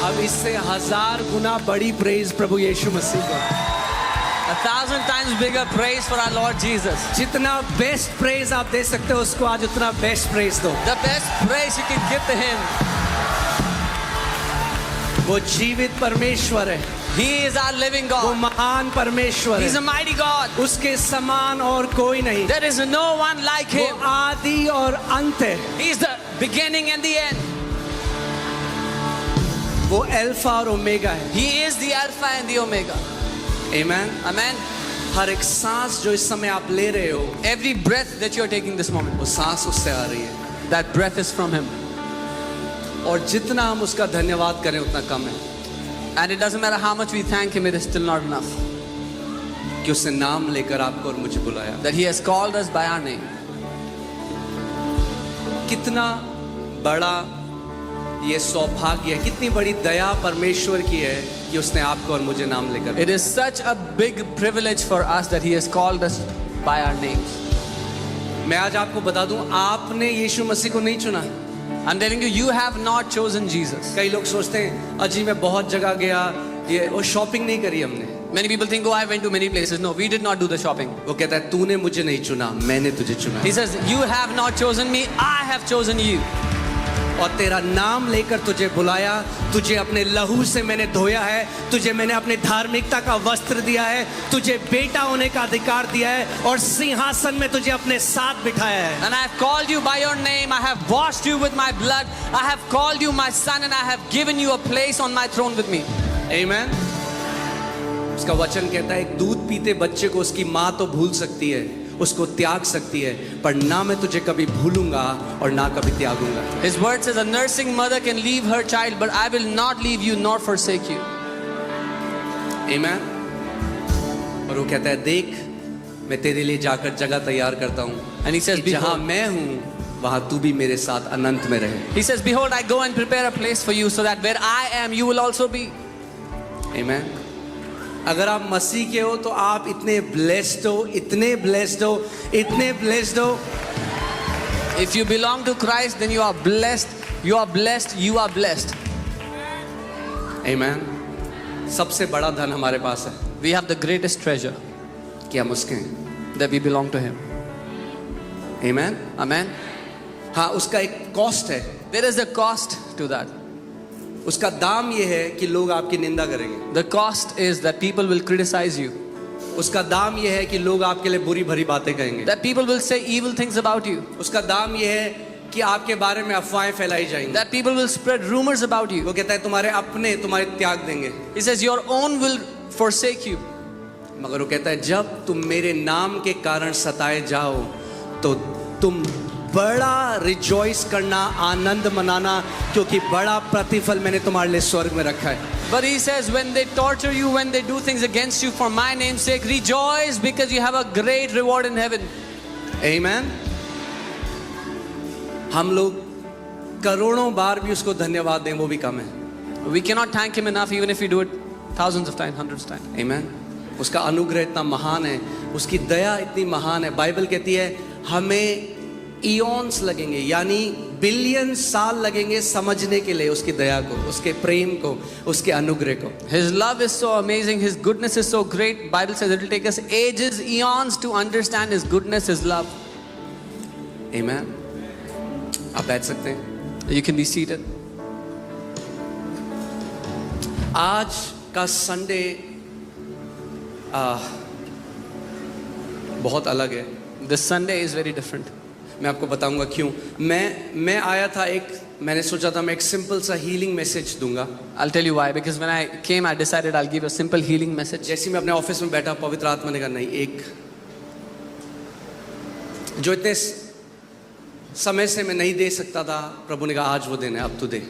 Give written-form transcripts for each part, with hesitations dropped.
अब इससे 1000 गुना बड़ी प्रेज प्रभु यीशु मसीह को। 1,000 times bigger praise for our Lord Jesus. जितना बेस्ट प्रेज आप दे सकते हो उसको आज उतना बेस्ट प्रेज दो। The best praise you can give to Him. वो जीवित परमेश्वर है, He is our living वो God. महान परमेश्वर He's है, a mighty God. उसके समान और कोई नहीं। There is no one like वो Him. आदि और अंत है, He is the beginning and the end. वो अल्फा और ओमेगा है। He is the Alpha and the Omega. Amen. Amen. हर एक सांस जो इस समय आप ले रहे हो, Every breath that you are taking this moment, वो सांस उससे आ रही है। that breath is from Him. और जितना हम उसका धन्यवाद करें उतना कम है, And it doesn't matter how much we thank Him, it is still not enough. कि उसने नाम लेकर आपको और मुझे बुलाया। That He has called us by our name. कितना बड़ा ये सौभाग्य है, कितनी बड़ी दया परमेश्वर की है कि उसने आपको और मुझे नाम लेकर। It is such a big privilege for us that He has called us by our names. मैं आज आपको बता दूं, आपने यीशु मसीह को नहीं चुना। I'm telling you, you have not chosen Jesus. कई लोग सोचते हैं अजी मैं बहुत जगह गया, ये वो शॉपिंग नहीं करी हमने। Many people think, oh, I went to many places. No, we did not do the shopping. वो कहता है तूने मुझे नहीं चुना, मैंने तुझे चुना। He says, you have not chosen me, I have chosen you. और तेरा नाम लेकर तुझे बुलाया, तुझे अपने लहू से मैंने धोया है, तुझे मैंने अपने धार्मिकता का वस्त्र दिया है, तुझे बेटा होने का अधिकार दिया है और सिंहासन में तुझे अपने साथ बिठाया है। And I have called you by your name, I have washed you with my blood, I have called you my son, and I have given you a place on my throne with me. आमीन। उसका वचन कहता है एक दूध पीते बच्चे को उसकी माँ तो भूल सकती है, उसको त्याग सकती है, पर ना मैं तुझे कभी भूलूंगा और ना कभी त्यागूंगा। His word says a nursing mother can leave her child, but I will not leave you nor forsake you. आमीन। और वो कहता है देख मैं तेरे लिए जाकर जगह तैयार करता हूँ, And he says, जहाँ behold, मैं हूँ वहाँ तू भी मेरे साथ अनंत में रहे। he says, behold, I go and prepare a place for you, so that where I am, you will also be. आमीन। अगर आप मसीह के हो तो आप इतने ब्लेस्ड हो, इतने ब्लेस्ड हो, इतने ब्लेस्ड हो। If you belong to Christ, then you are blessed. You are blessed. You are blessed. आमीन। सबसे बड़ा धन हमारे पास है We have the greatest treasure, कि हम उसके हैं। that we belong to Him. आमीन। Amen. हाँ, उसका एक कॉस्ट है, There is a cost to that. उसका दाम ये है कि लोग आपकी निंदा करेंगे। The cost is that people will criticize you. उसका दाम ये है कि लोग आपके लिए बुरी भरी बातें कहेंगे। That people will say evil things about you. उसका दाम ये है कि आपके बारे में अफवाहें फैलाई जाएंगी। That people will spread rumors about you. वो कहता है तुम्हारे अपने तुम्हारे त्याग देंगे, He says your own will forsake you. मगर वो कहता है जब तुम मेरे नाम के कारण सताए जाओ तो तुम बड़ा रिजॉइस करना, आनंद मनाना, क्योंकि बड़ा प्रतिफल मैंने तुम्हारे लिए स्वर्ग में रखा है। But he says when they torture you, when they do things against you for my name's sake, rejoice because you have a great reward in heaven. आमीन। हम लोग करोड़ों बार भी उसको धन्यवाद दें वो भी कम है। We cannot thank him enough even if we do it thousands of times, hundreds of times. आमीन। उसका अनुग्रह इतना महान है, उसकी दया इतनी महान है। बाइबल कहती है हमें इयॉन्स लगेंगे, यानी बिलियन साल लगेंगे समझने के लिए उसकी दया को, उसके प्रेम को, उसके अनुग्रह को। His love is so amazing, his goodness is so great. Bible says it will take us ages, eons to understand his goodness, his love. आमीन। आप बैठ सकते हैं। You can be seated. आज का संडे बहुत अलग है। This Sunday is very different. मैं आपको बताऊंगा क्यों। मैं आया था, मैंने सोचा था मैं एक सिंपल सा हीलिंग मैसेज दूंगा। I'll tell you why. Because when I came, I decided I'll give a simple healing message. जैसे मैं अपने ऑफिस में बैठा, पवित्र आत्मा ने कहा नहीं, एक जो इतने समय से मैं नहीं दे सकता था, प्रभु ने कहा आज वो देना है, अब तू दे।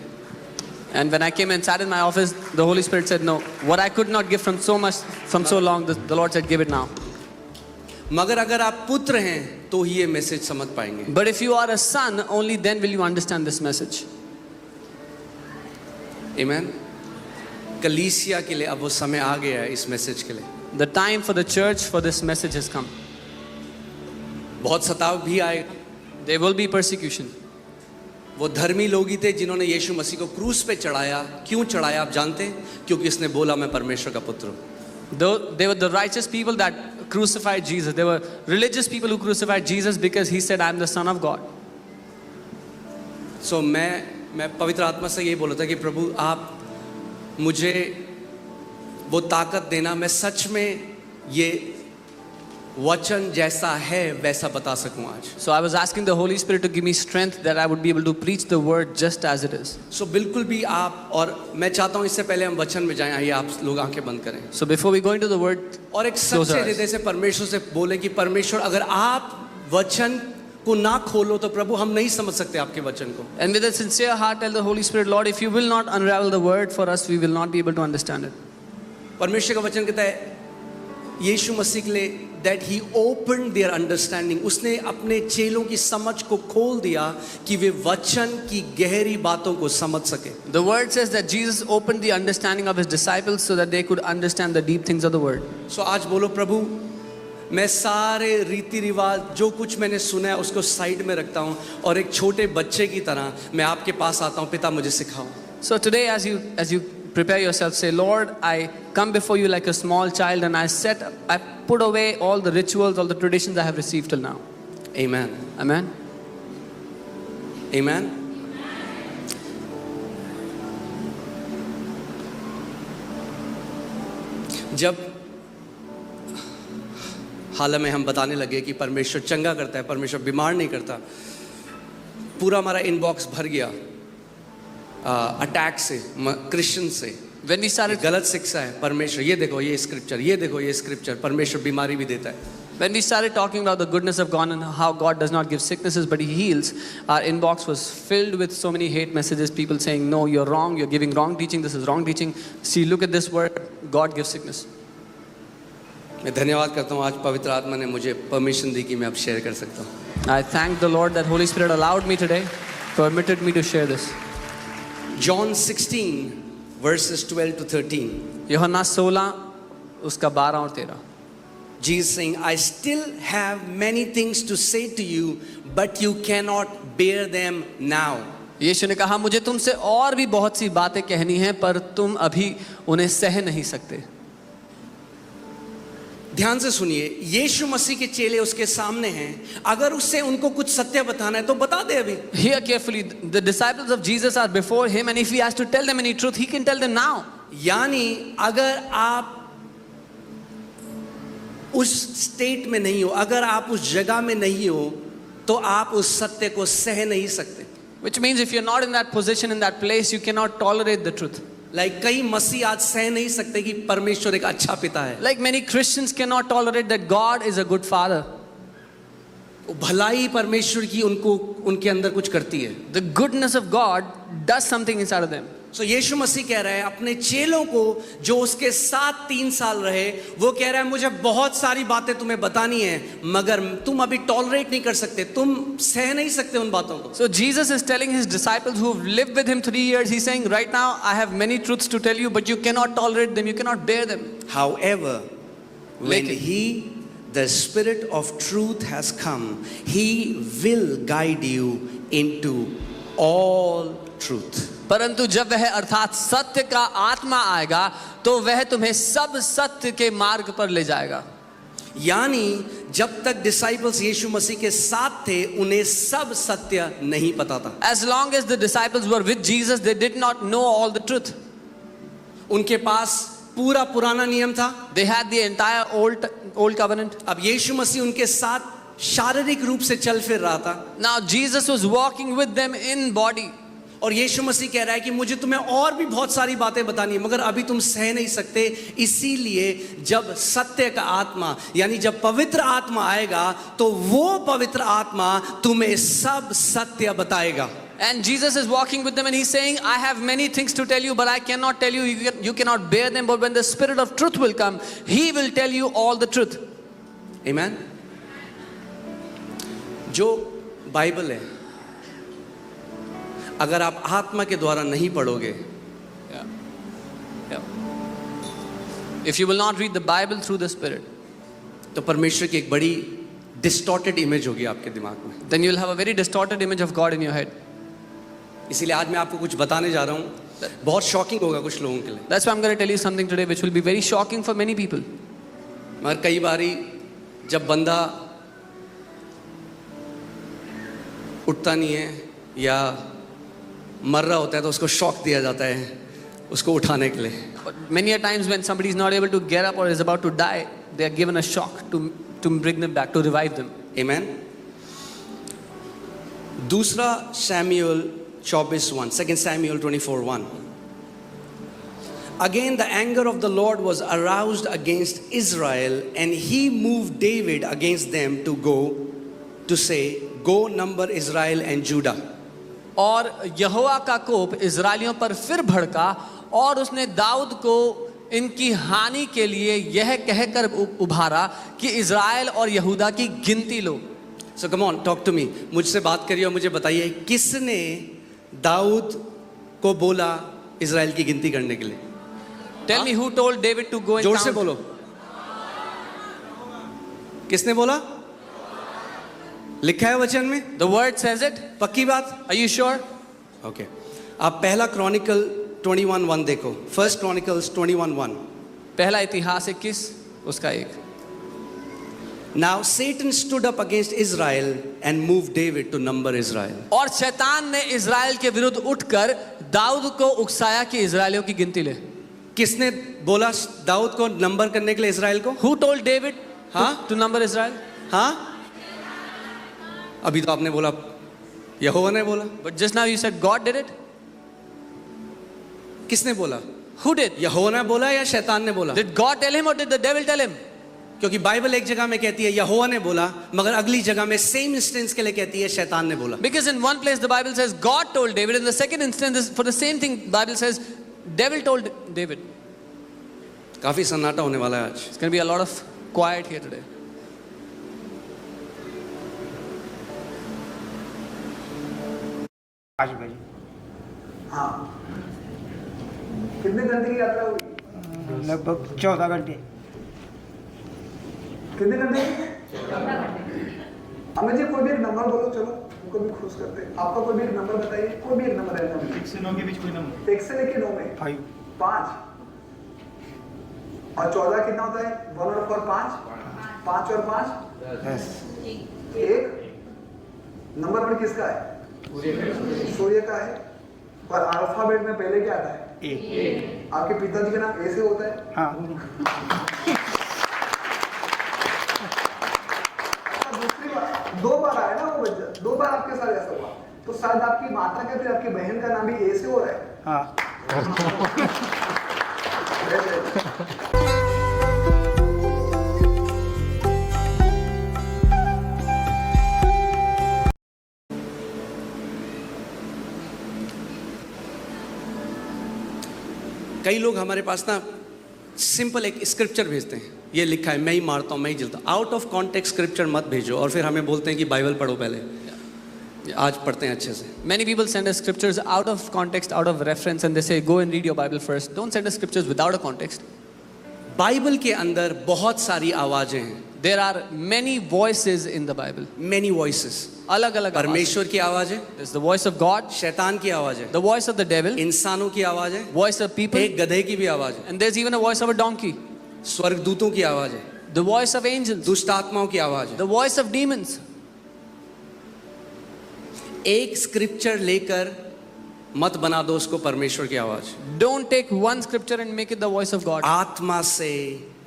And when I came and sat in my office, the Holy Spirit said, no, what I could not give from so long, the Lord said, give it now. मगर अगर आप पुत्र हैं तो ही ये मैसेज समझ पाएंगे। But if you are a son, only then will you understand this message. आमीन। कलीसिया के लिए अब वो समय आ गया है इस मैसेज के लिए। The time for the church for this message has come. बहुत सताव भी आए, There will be persecution. वो धर्मी लोग ही थे जिन्होंने यीशु मसीह को क्रूस पे चढ़ाया। क्यों चढ़ाया आप जानते हैं? क्योंकि इसने बोला मैं परमेश्वर का पुत्र हूँ। They were the righteous people that crucified Jesus. They were religious people who crucified Jesus because he said, I am the Son of God. सो मैं पवित्र आत्मा से यही बोला था कि प्रभु आप मुझे वो ताकत देना, मैं सच में ये वचन जैसा है वैसा बता सकूं आज। So I was asking the Holy Spirit to give me strength that I would be able to preach the word just as it is. सो बिल्कुल भी आप, और मैं चाहता हूं इससे पहले हम वचन में जाएं, आइए आप लोग आंखें बंद करें So before we go into the word, और एक Close सच्चे our eyes. हृदय से परमेश्वर से बोले कि परमेश्वर अगर आप वचन को ना खोलो तो प्रभु हम नहीं समझ सकते आपके वचन को। and with a sincere heart tell the Holy Spirit, Lord, if you will not unravel the word for us, we will not be able to understand it. परमेश्वर का वचन कहता है यीशु मसीह के लिए that he opened their understanding, उसने अपने चेलों की समझ को खोल दिया कि वे वचन की गहरी बातों को समझ सके। The word says that Jesus opened the understanding of his disciples so that they could understand the deep things of the word. सो आज बोलो प्रभु मैं सारे रीति रिवाज जो कुछ मैंने सुना है उसको साइड में रखता हूँ और एक छोटे बच्चे की तरह मैं आपके पास आता हूँ, पिता मुझे सिखाओ। So today as you prepare yourself, say, Lord, I come before you like a small child and I put away all the rituals, all the traditions I have received till now. Amen. Amen. Amen. जब हाल में हम बताने लगे कि परमेश्वर चंगा करता है, परमेश्वर बीमार नहीं करता, पूरा हमारा इनबॉक्स भर गया अटैक से, क्रिश्चियन से। When we started गलत शिक्षा है, परमेश्वर ये देखो ये स्क्रिप्चर, ये देखो ये स्क्रिप्चर, परमेश्वर बीमारी भी देता है। When we started talking about the goodness of God and how God does not give sicknesses but He heals, our inbox was filled with so many hate messages, people saying, no, you're wrong, you're giving wrong teaching, this is wrong teaching. See, look at this word, God gives sickness. मैं धन्यवाद करता हूँ आज पवित्र आत्मा ने मुझे permission दी कि मैं अब शेयर कर सकता हूँ। I thank the Lord that Holy Spirit allowed me today, permitted me to share this. John 16 verses 12 to 13. यूहन्ना 16 उसका 12 और 13. Jesus saying, I still have many things to say to you, but you cannot bear them now. यीशु ने कहा मुझे तुमसे और भी बहुत सी बातें कहनी हैं पर तुम अभी उन्हें सह नहीं सकते। ध्यान से सुनिए, यीशु मसीह के चेले उसके सामने हैं, अगर उससे उनको कुछ सत्य बताना है तो बता दे अभी। Hear carefully, the disciples of Jesus are before him and if he has to tell them any truth, he can tell them now. यानी अगर आप उस स्टेट में नहीं हो, अगर आप उस जगह में नहीं हो, तो आप उस सत्य को सह नहीं सकते। Which means if you're not in that position, in that place, you cannot tolerate the truth. Like कई मसीह आज सह नहीं सकते कि परमेश्वर एक अच्छा पिता है। Like many Christians cannot tolerate that God is a good father. भलाई परमेश्वर की उनको उनके अंदर कुछ करती है। The goodness of God does something inside of them. So यीशु मसीह कह रहा है अपने चेलों को जो उसके साथ 3 साल रहे, वो कह रहा है मुझे बहुत सारी बातें तुम्हें बतानी है, मगर तुम अभी टॉलरेट नहीं कर सकते, तुम सह नहीं सकते उन बातों को। So Jesus is telling his disciples who have lived with him 3 years, he's saying right now I have many truths to tell you, but you cannot tolerate them, you cannot bear them. However, when लेकिन the Spirit of truth has come, He will guide you into all truth. परंतु जब वह अर्थात सत्य का आत्मा आएगा तो वह तुम्हें सब सत्य के मार्ग पर ले जाएगा। यानी जब तक डिसाइपल्स यीशु मसीह के साथ थे उन्हें सब सत्य नहीं पता था। As long as the disciples were with Jesus, they did not know all the truth. उनके पास पूरा पुराना नियम था। They had the entire old covenant. अब यीशु मसीह उनके साथ शारीरिक रूप से चल फिर रहा था। Now Jesus was walking with them in body. और यीशु मसीह कह रहा है कि मुझे तुम्हें और भी बहुत सारी बातें बतानी है, मगर अभी तुम सह नहीं सकते। इसीलिए जब सत्य का आत्मा यानी जब पवित्र आत्मा आएगा तो वो पवित्र आत्मा तुम्हें सब सत्य बताएगा। And Jesus is walking with them and he's saying, I have many things to tell you, but I cannot tell you, you cannot bear them. But when the Spirit of truth will come, He will tell you all the truth. Amen. जो Bible है, अगर आप आत्मा के द्वारा नहीं पढ़ोगे, If you will not read the Bible through the Spirit, तो परमेश्वर की एक बड़ी डिस्टॉर्टेड इमेज होगी आपके दिमाग में। then you will have a very distorted image of God in your head. इसीलिए आज मैं आपको कुछ बताने जा रहा हूँ, बहुत शॉकिंग होगा कुछ लोगों के लिए। That's why I'm going to tell you something today which will be very shocking for many people. मगर कई बारी जब बंदा उठता नहीं है या मर रहा होता है तो उसको शॉक दिया जाता है उसको उठाने के लिए। But many a times when somebody is not able to get up or is about to die, they are given a shock to bring them back, to revive them. Amen. दूसरा Samuel 24:1, 2 Samuel 24:1. Again the anger of the Lord was aroused against Israel, and he moved David against them to say, go number Israel and Judah. और यहोवा का कोप इजरायलियों पर फिर भड़का और उसने दाऊद को इनकी हानि के लिए यह कहकर उभारा कि इजराइल और यहूदा की गिनती लो। So come on, talk to me. मुझसे बात करिए और मुझे बताइए किसने दाऊद को बोला इजराइल की गिनती करने के लिए? Tell me who told David to go and जोर से count? बोलो, किसने बोला? लिखा है वचन में, The word says it. पक्की बात? Are you sure? ओके आप पहला क्रॉनिकल 21:1 देखो, फर्स्ट क्रॉनिकल्स 21:1. पहला इतिहास 21 उसका 1. Now Satan stood up against Israel and moved David to number Israel. और शैतान ने इजराइल के विरुद्ध उठकर दाऊद को उकसाया कि इजराइलियों की गिनती ले। किसने बोला दाऊद को नंबर करने के लिए इजराइल को? Who told David हाँ? to number Israel? हाँ, अभी तो आपने बोला यहोवा ने बोला। But just now you said God did it. किसने बोला? Who did? यहोवा ने बोला या शैतान ने बोला? Did God tell him or did the devil tell him? क्योंकि बाइबल एक जगह में कहती है यहोवा ने बोला, मगर अगली जगह में सेम इंस्टेंस के लिए कहती है शैतान ने बोला। Because in one place the Bible says God told David, in the second instance for the same thing Bible says devil told David. काफी सन्नाटा होने वाला है आज। It's going to be a lot of quiet here today. आज भाई हाँ, कितने घंटे की यात्रा हुई? लगभग 14 घंटे। कितने घंटे? अमित जी कोई भी एक नंबर बोलो, चलो उनको भी खुश करते हैं। आपका कोई भी एक नंबर बताइए, कोई भी एक नंबर है। 1 से 9 के बीच कोई नंबर? 1 से लेके 9 में 5 5 और 14 कितना होता है? 1 और 4 5, 5 और 5 10 1। नंबर वन किसका है? सूर्य का है। और अल्फाबेट में पहले क्या आता है? ए। आपके पिताजी का नाम ए से होता है? हाँ दूसरी बार 2 बार आया ना वो बच्चा, 2 बार आपके साथ ऐसा हुआ, तो शायद आपकी माता का फिर आपकी बहन का नाम भी ए से हो रहा है। हाँ कई लोग हमारे पास ना सिंपल एक स्क्रिप्चर भेजते हैं, ये लिखा है मैं ही मारता हूँ मैं ही जलता हूँ। आउट ऑफ कॉन्टेक्स्ट स्क्रिप्चर मत भेजो और फिर हमें बोलते हैं कि बाइबल पढ़ो पहले। आज पढ़ते हैं अच्छे से। Many people send us scriptures out of context, out of reference, and they say go and read your Bible first. Don't send us scriptures without a context. Bible के अंदर बहुत सारी आवाजें हैं। There are many voices in the Bible. Many voices. अलग अलग परमेश्वर की आवाज है, There's the voice of God, शैतान की आवाज है, the voice of the devil, इंसानों की आवाज है, voice of people, एक गधे की भी आवाज है, and there's even a voice of a donkey, स्वर्गदूतों की आवाज है, the voice of angels, दुष्ट आत्माओं की आवाज है। the voice of demons. एक स्क्रिप्चर लेकर मत बना दो उसको परमेश्वर की आवाज। Don't take one scripture and make it the voice of God. आत्मा से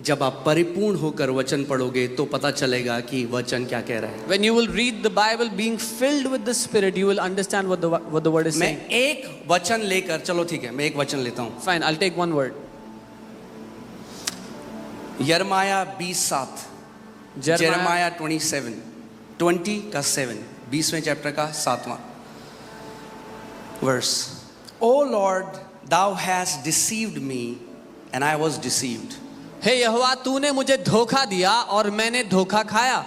जब आप परिपूर्ण होकर वचन पढ़ोगे तो पता चलेगा कि वचन क्या कह रहा है। When you will read the Bible being filled with the Spirit, you will understand what the word is मैं saying. एक वचन लेकर, चलो ठीक है मैं एक वचन लेता हूँ। Fine, I'll take one word. यर्माया 20:7, Jeremiah 20 का 7, 20वें चैप्टर का 7वां verse. O Lord, thou hast deceived me and I was deceived. हे यहोवा, तूने मुझे धोखा दिया और मैंने धोखा खाया.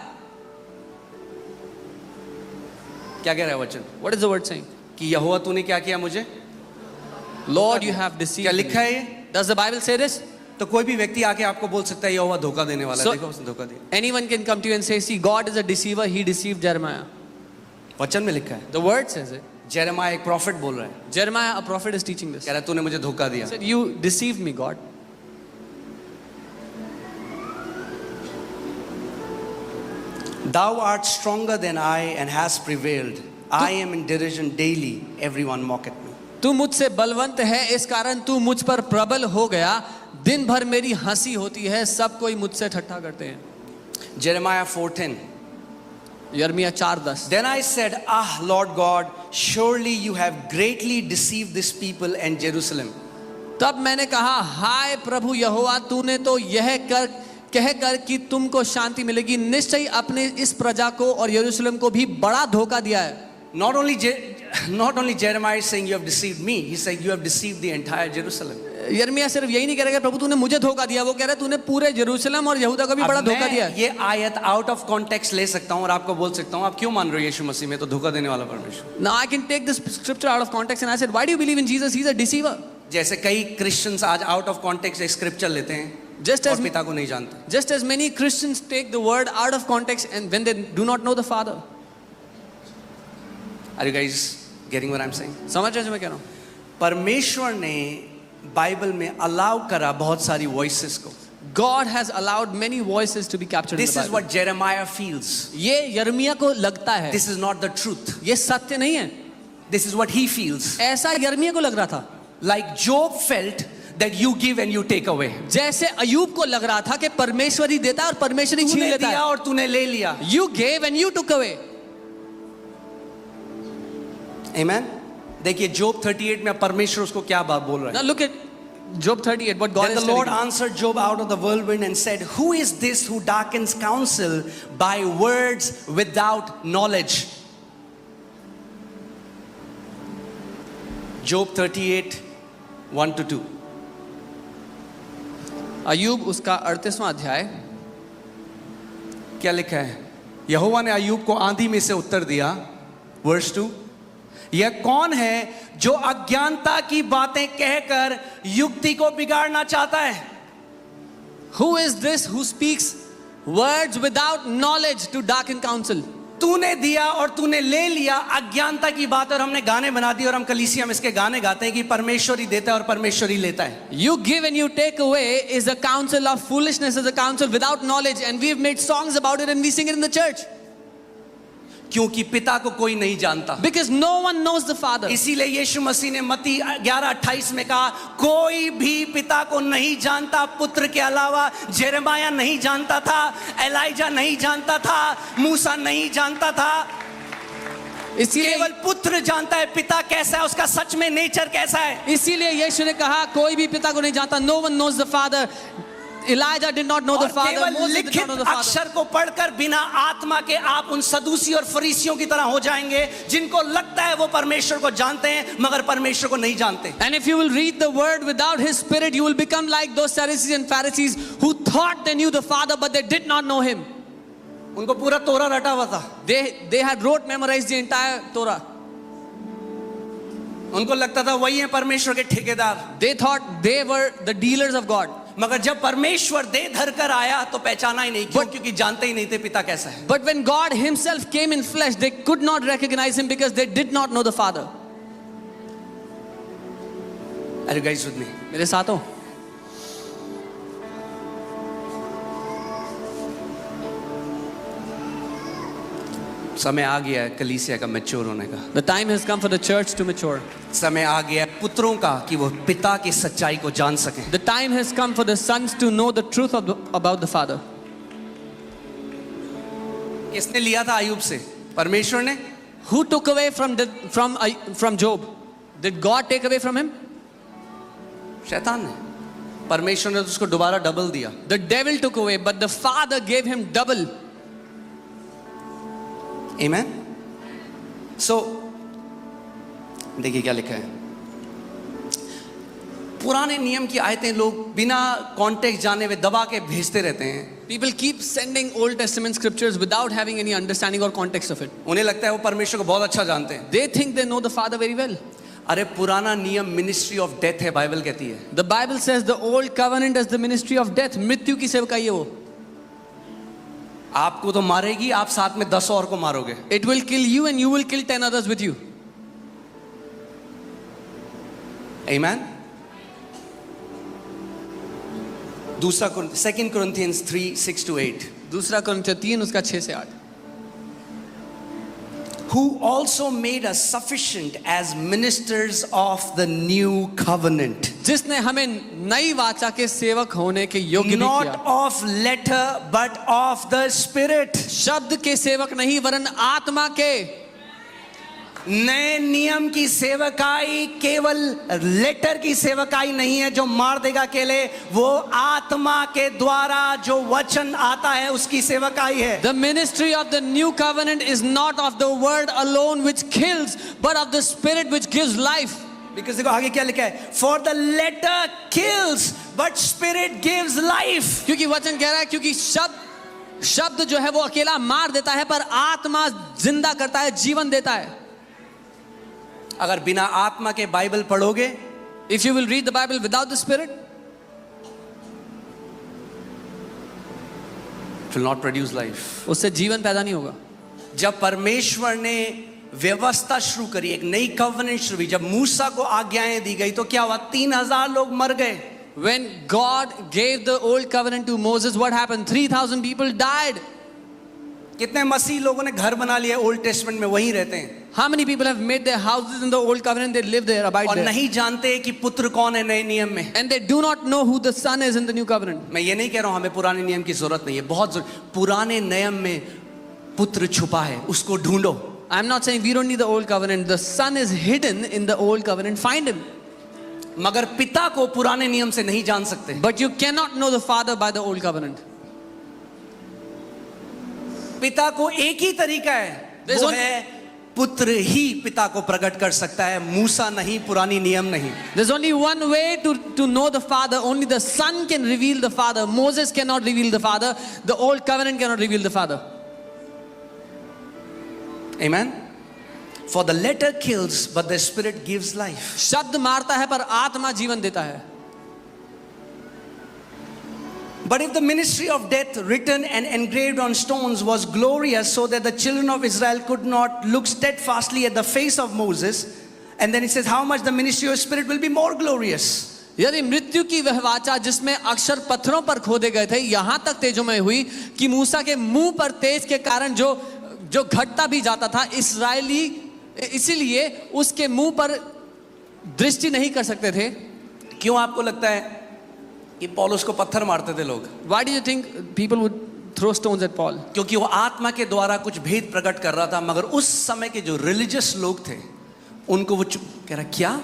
क्या कह रहा है वचन? What is the word saying? कि यहोवा तूने क्या किया मुझे? Lord, you have deceived क्या me. लिखा है ये? Does the Bible say this? तो कोई भी व्यक्ति आके आपको बोल सकता है यहोवा धोखा देने वाला है, देखो उसने धोखा दिया। Anyone can come to you and say, see, God is a deceiver, he deceived Jeremiah. वचन में लिखा है। The word says it. Jeremiah एक प्रॉफिट बोल रहा है, Jeremiah, a prophet, is teaching this. कह रहा है तूने मुझे धोखा दिया. He said, you deceived me, God. Thou art stronger than I and hast prevailed. I am in derision daily. Everyone mocketh me. तू मुझसे बलवंत है, इस कारण तू मुझ पर प्रबल हो गया. दिन भर मेरी हंसी होती है, सब कोई मुझसे ठट्ठा करते हैं. Jeremiah 4:10. यर्मिया 4:10. Then I said, Ah, Lord God, surely you have greatly deceived this people and Jerusalem. तब मैंने कहा, हाय प्रभु यहोवा, तूने तो यह कहकर कि तुमको शांति मिलेगी, निश्चय अपने इस प्रजा को और यरूशलेम को भी बड़ा धोखा दिया है. Not only Jeremiah is saying you have deceived me, he's saying you have deceived the entire Jerusalem. यर्मिया सिर्फ यही नहीं कह रहा प्रभु तूने मुझे धोखा दिया, वो कह रहा है तूने पूरे यरूशलेम और यहूदा को भी बड़ा अब धोखा दिया. मैं ये आयत आउट ऑफ कॉन्टेक्स्ट ले सकता हूं और आपको बोल सकता हूं आप क्यों मान रहे हो यीशु मसीह में, तो धोखा देने वाला परमेश्वर. Now I can take this scripture out of context and I said, why do you believe in Jesus? He's a deceiver. जैसे कई क्रिश्चियंस आज आउट ऑफ कॉन्टेक्स्ट एक स्क्रिप्चर लेते हैं Just और as पिता को नहीं जानते. Just as many Christians take the word out of context and when they do not know the Father. Are you guys getting what I'm saying? समझ रहे हो जो मैं कह रहा हूँ? परमेश्वर ने बाइबल में अलाउ करा बहुत सारी वॉइसेस को. God has allowed many voices to be captured in This the is Bible. what Jeremiah feels. ये यर्मिया को लगता है, This is not the truth. ये सत्य नहीं है. This is what he feels. ऐसा यर्मिया को लग रहा था. Like Job felt that you give and you take away. जैसे अयूब को लग रहा था कि परमेश्वर ही देता है और परमेश्वर ही छीन तूने लेता दिया है. और तूने ले लिया. You gave and you took away. Amen. देखिए Job 38 में परमेश्वर उसको क्या बात बोल रहा है. Now look at Job 38, what God Then is the telling Lord him. answered Job out of the whirlwind and said, Who is this who darkens counsel by words without knowledge? Job 38, 1-2. Ayub उसका 38वां अध्याय. क्या लिखा है? यहोवा ने अय्यूब को आंधी में से उत्तर दिया. वर्स 2. यह कौन है जो अज्ञानता की बातें कहकर युक्ति को बिगाड़ना चाहता है? Who is this who speaks words without knowledge to darken counsel? तूने दिया और तूने ले लिया, अज्ञानता की बात, और हमने गाने बना दिए और हम कलीसिया में इसके गाने गाते हैं कि परमेश्वर ही देता है और परमेश्वर ही लेता है. You give and you take away is a counsel of foolishness, is a counsel without knowledge, and we've made songs about it and we sing it in the church. क्योंकि पिता को कोई नहीं जानता. Because no one knows the Father. इसीलिए यीशु मसीह ने मत्ती 11:28 में कहा, कोई भी पिता को नहीं जानता पुत्र के अलावा. जेरेमाया नहीं जानता था, एलाइजा नहीं जानता था, मूसा नहीं जानता था. इसीलिए केवल पुत्र जानता है पिता कैसा है, उसका सच में नेचर कैसा है. इसीलिए यीशु ने कहा कोई भी पिता को नहीं जानता. No one knows the Father. Elijah did not know the और Father. केवल Moses did not लिखित know the Father. अक्षर को पढ़कर बिना आत्मा के आप उन सदूसी और फरीसियों की तरह हो जाएंगे जिनको लगता है वो परमेश्वर को जानते हैं मगर परमेश्वर को नहीं जानते. And if you will read the word without his spirit, you will become like those Sadducees and Pharisees who thought they knew the Father but they did not know him. उनको पूरा तोरा रटा हुआ था. They had memorized the entire Torah. उनको लगता था वही है परमेश्वर के ठेकेदार. They thought they were the dealers of God. मगर जब परमेश्वर दे धर कर आया तो पहचाना ही नहीं. क्यों? क्योंकि जानते ही नहीं थे पिता कैसा है. But when God himself came in flesh, they could not recognize him because they did not know the Father. Are you guys with me? मेरे साथ हो? समय आ गया है कलीसिया का मैच्योर होने का. The time has come for the church to mature. समय आ गया है पुत्रों का कि वो पिता की सच्चाई को जान सकें. The time has come for the sons to know the truth about the Father. किसने लिया था अय्यूब से? परमेश्वर ने. Who took away from Job? Did God take away from him? शैतान ने. परमेश्वर ने तो उसको दोबारा डबल दिया. The devil took away, but the Father gave him double. Amen. So देखिए क्या लिखा है. पुराने नियम की आयतें लोग बिना कॉन्टेक्स्ट जाने हुए दबा के भेजते रहते हैं. People keep sending Old Testament scriptures without having any understanding or context of it. उन्हें लगता है वो परमेश्वर को बहुत अच्छा जानते हैं. They think they know the Father very well. अरे पुराना नियम मिनिस्ट्री ऑफ डेथ है, बाइबल कहती है. The Bible says the old covenant is the ministry of death. मृत्यु की सेवकाई है वो. आपको तो मारेगी, आप साथ में 10 और को मारोगे. It will kill you and you will kill 10 others with you. Amen. दूसरा 2 Corinthians 3:6-8. दूसरा कुरिन्थियों 3 उसका 6 से 8. Who also made us sufficient as ministers of the new covenant. जिसने हमें नई वाचा के सेवक होने के योग्य नहीं Not किया. of letter but of the spirit. शब्द के सेवक नहीं वरन आत्मा के. नए नियम की सेवकाई केवल लेटर की सेवकाई नहीं है जो मार देगा अकेले, वो आत्मा के द्वारा जो वचन आता है उसकी सेवकाई है. The ministry of the new covenant is not of the word alone which kills, but of the spirit which gives life. Because देखो आगे क्या लिखा है, for the letter kills but spirit gives life. क्योंकि वचन कह रहा है क्योंकि शब्द जो है वो अकेला मार देता है पर आत्मा जिंदा करता है, जीवन देता है. अगर बिना आत्मा के बाइबल पढ़ोगे, If you will read the Bible without the spirit, it will not produce life. उससे जीवन पैदा नहीं होगा. जब परमेश्वर ने व्यवस्था शुरू करी, एक नई कवनेंट शुरू हुई, जब मूसा को आज्ञाएं दी गई तो क्या हुआ, 3000 लोग मर गए. When God gave the old covenant to Moses, what happened? 3,000 people died. कितने मसीह लोगों ने घर बना लिया ओल्ड टेस्टमेंट में, वहीं रहते हैं How many people have made their houses in the old covenant? They live there, abide और there. नहीं जानते कि पुत्र कौन है नए नियम में. And they do not know who the son is in the new covenant. मैं ये नहीं कह रहा हूं हमें पुराने नियम की जरूरत नहीं है, बहुत पुराने नियम में पुत्र छुपा है, उसको ढूंढो. I'm not saying we don't need the old covenant. The son is hidden in the old covenant. Find him. मगर पिता को पुराने नियम से नहीं जान सकते. But you cannot know the father by the old covenant. पिता को एक ही तरीका है, वो है पुत्र ही पिता को प्रकट कर सकता है, मूसा नहीं, पुरानी नियम नहीं. There's only one way to know the father. Only the son can reveal the father. Moses cannot reveal the father. The old covenant cannot reveal the father. Amen. For the letter kills but the spirit gives life. शब्द मारता है पर आत्मा जीवन देता है. But if the ministry of death written and engraved on stones was glorious so that the children of Israel could not look steadfastly at the face of Moses, and then it says how much the ministry of spirit will be more glorious. यदि मृत्यु की वह वाचा जिसमें अक्षर पत्थरों पर खोदे गए थे यहां तक तेजोमय हुई कि मूसा के मुंह पर तेज के कारण जो घटता भी जाता था, इस्राएली इसीलिए उसके मुंह पर दृष्टि नहीं कर सकते थे. क्यों आपको लगता है कि पौलुस को पत्थर मारते थे लोग? Why do you think people would throw stones at Paul? क्योंकि वो आत्मा के द्वारा कुछ भेद प्रकट कर रहा था, मगर उस समय के जो रिलीजियस लोग थे उनको वो कह रहा, क्या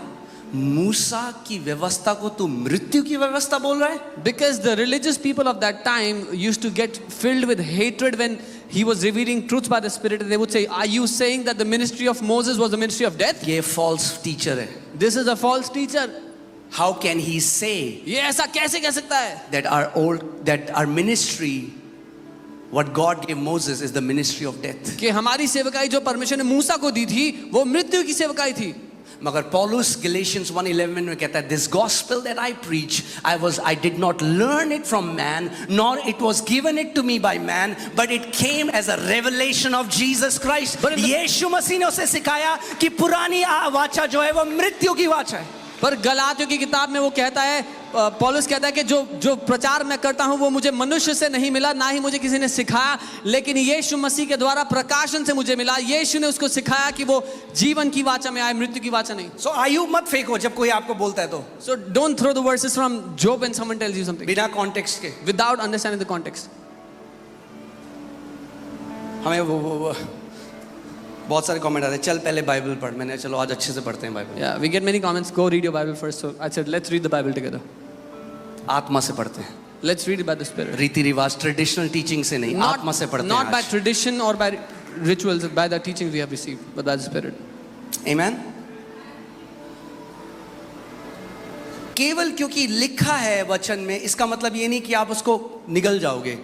मूसा की व्यवस्था को तू मृत्यु की व्यवस्था बोल रहा है? Because the religious people of that time used to get filled with hatred when he was revealing truths by the Spirit. They would say, are you saying that the ministry of Moses was the ministry of death? ये false teacher है. This is a false teacher. How can he say ये ऐसा कैसे कह सकता है? that our ministry, what God gave Moses, is the ministry of death? कि हमारी सेवकाई जो परमेश्वर ने मूसा को दी थी वो मृत्यु की सेवकाई थी. मगर पौलुस Galatians 1:11 में कहता है, this gospel that I preach, I did not learn it from man, nor it was given it to me by man, but it came as a revelation of Jesus Christ. यीशु मसीह ने उसे सिखाया कि पुरानी वाचा जो है वो मृत्यु की वाचा है. पर गलातियों की किताब में वो कहता है, पौलुस कहता है कि जो प्रचार मैं करता हूं वो मुझे मनुष्य से नहीं मिला, ना ही मुझे किसी ने सिखाया, लेकिन यीशु मसीह के द्वारा प्रकाशन से मुझे मिला. यीशु ने उसको सिखाया कि वो जीवन की वाचा में आए, मृत्यु की वाचा नहीं. So आयु मत फेंको जब कोई आपको बोलता है तो. So don't throw the verses from Job when someone tells you something बिना कॉन्टेक्स्ट के. without understanding the context. हमें वो बहुत सारे कमेंट आते हैं, चल पहले बाइबल पढ़. मैंने चलो आज अच्छे से पढ़ते हैं Bible. Yeah, we get many comments. Go read your Bible first. So I said, let's read the Bible together. आत्मा से पढ़ते हैं, Let's read it by the Spirit. रीति रिवाज ट्रेडिशनल टीचिंग से नहीं, आत्मा से पढ़ते हैं. Not by tradition or by rituals, by the teachings we have received, but by the Spirit. Amen. केवल क्योंकि लिखा है वचन में इसका मतलब ये नहीं कि आप उसको निगल जाओगे.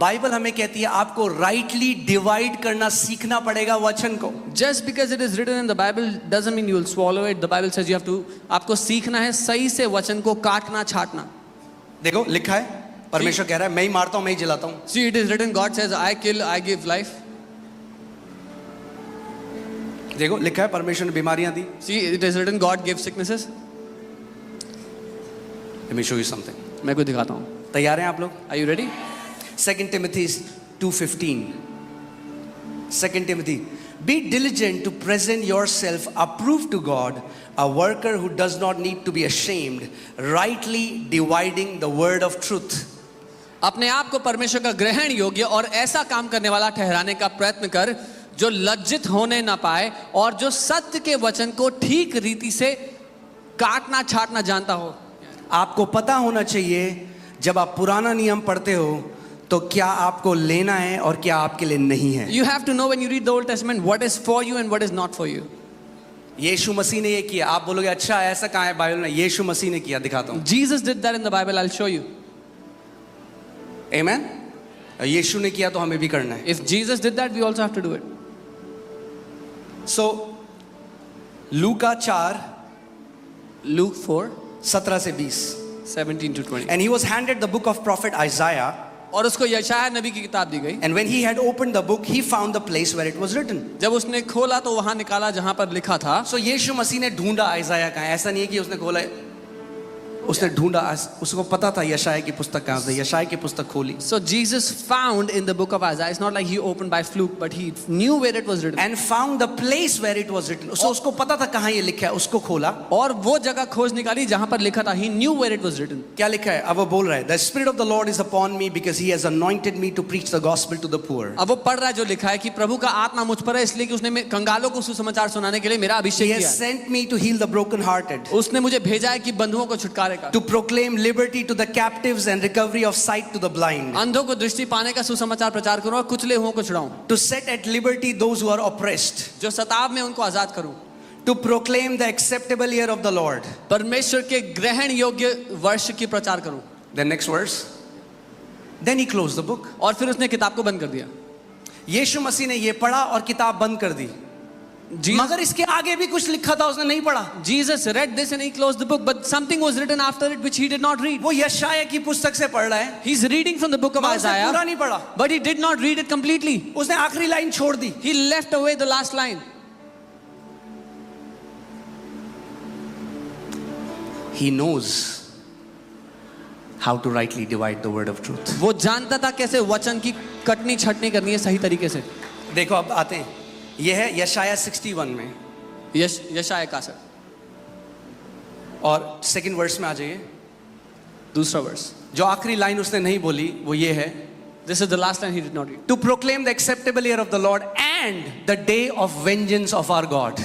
बाइबल हमें कहती है आपको राइटली डिवाइड करना सीखना पड़ेगा वचन को. Just because it is written in the Bible doesn't mean you will swallow it. The Bible says you have to, आपको सीखना है सही से वचन को काटना छाटना. देखो लिखा है, परमेश्वर कह रहा है मैं ही मारता हूं, मैं ही जलाता हूं. See, it is written, God says, I kill, I give life. देखो लिखा है परमेश्वर ने बीमारियां दी. See, it is written, God gives sicknesses. Let me show you something. मैं कुछ दिखाता हूँ. तैयार हैं आप लोग? Are you ready? 2 Timothy 2:15. 2 Timothy, be diligent to present yourself approved to God, a worker who does not need to be ashamed, rightly dividing the word of truth. अपने आप को परमेश्वर का ग्रहण योग्य और ऐसा काम करने वाला ठहराने का प्रयत्न कर जो लज्जित होने ना पाए और जो सत्य के वचन को ठीक रीति से काटना छाटना जानता हो. आपको पता होना चाहिए जब आप पुराना नियम पढ़ते हो तो क्या आपको लेना है और क्या आपके लिए नहीं है. You have to know when you read the Old Testament what is for you and what is not for you. यीशु मसीह ने ये किया. आप बोलोगे अच्छा ऐसा कहाँ है बाइबल में? यीशु मसीह ने किया. दिखाता हूँ. Jesus did that in the Bible. I'll show you. Amen. यीशु ने किया तो हमें भी करना है. If Jesus did that, we also have to do it. So Luka 4 Luke 4, 17 से 20. 17 to 20. And he was handed the book of prophet Isaiah. और उसको यशायाह नबी की किताब दी गई. And when he had opened the book, he found the place where it was written. जब उसने खोला तो वहां निकाला जहां पर लिखा था. So यीशु मसीह ने ढूंढा आइज़ाया कहाँ है. ऐसा नहीं है कि उसने खोला, उसने ढूंढा. उसको पता था यशाया की पुस्तक कहाँ से. यशाया की पुस्तक खोली. So Jesus found in the book of Isaiah. It's not like he opened by fluke, but he knew where it was written. And found the place where it was written. So उसको पता था कहाँ ये लिखा है. उसको खोला. और वो जगह खोज निकाली जहां पर लिखा था. He knew where it was written. क्या लिखा है? अब वो बोल रहा है, The Spirit of the Lord is upon me because He has anointed me to preach the gospel to the poor. अब वो पढ़ रहा है जो लिखा है कि प्रभु का आत्मा मुझ पर है इसलिए कि उसने कंगालों को सुसमाचार सुनाने के लिए मेरा He अभिषेक has किया. sent me to heal the brokenhearted, उसने मुझे भेजा है कि बंधुओं को छुटकारे का, to proclaim liberty to the captives and recovery of sight to the blind, अंधों को दृष्टि पाने का सुसमाचार प्रचार करूं और कुचले हुओं को छुड़ाऊं, to set at liberty those who are oppressed, जो सताव में उनको आजाद करूं, to proclaim the acceptable year of the Lord. परमेश्वर के ग्रहण योग्य वर्ष की प्रचार करूं. The next verse. Then he closed the book. और फिर उसने किताब को बंद कर दिया. यीशु मसीह ने ये पढ़ा और किताब बंद कर दी. मगर इसके आगे भी कुछ लिखा था, उसने नहीं पढ़ा. Jesus read this and he closed the book, but something was written after it which he did not read. वो यशाया की पुस्तक से पढ़ रहा है. He's reading from the book of मगर उसने पूरा Isaiah, नहीं पढ़ा. but he did not read it completely. उसने आखिरी लाइन छोड़ दी. He left away the last line. He knows how to rightly divide the word of truth. वो जानता था कैसे वचन की कटनी छटनी करनी है सही तरीके से. देखो अब आते हैं. यह है यशाया 61 में यशाया का सर. और सेकंड वर्स में आ जाइए. दूसरा वर्स. जो आखिरी लाइन उसने नहीं बोली वो ये है. This is the last line he did not read. To proclaim the acceptable year of the Lord and the day of vengeance of our God.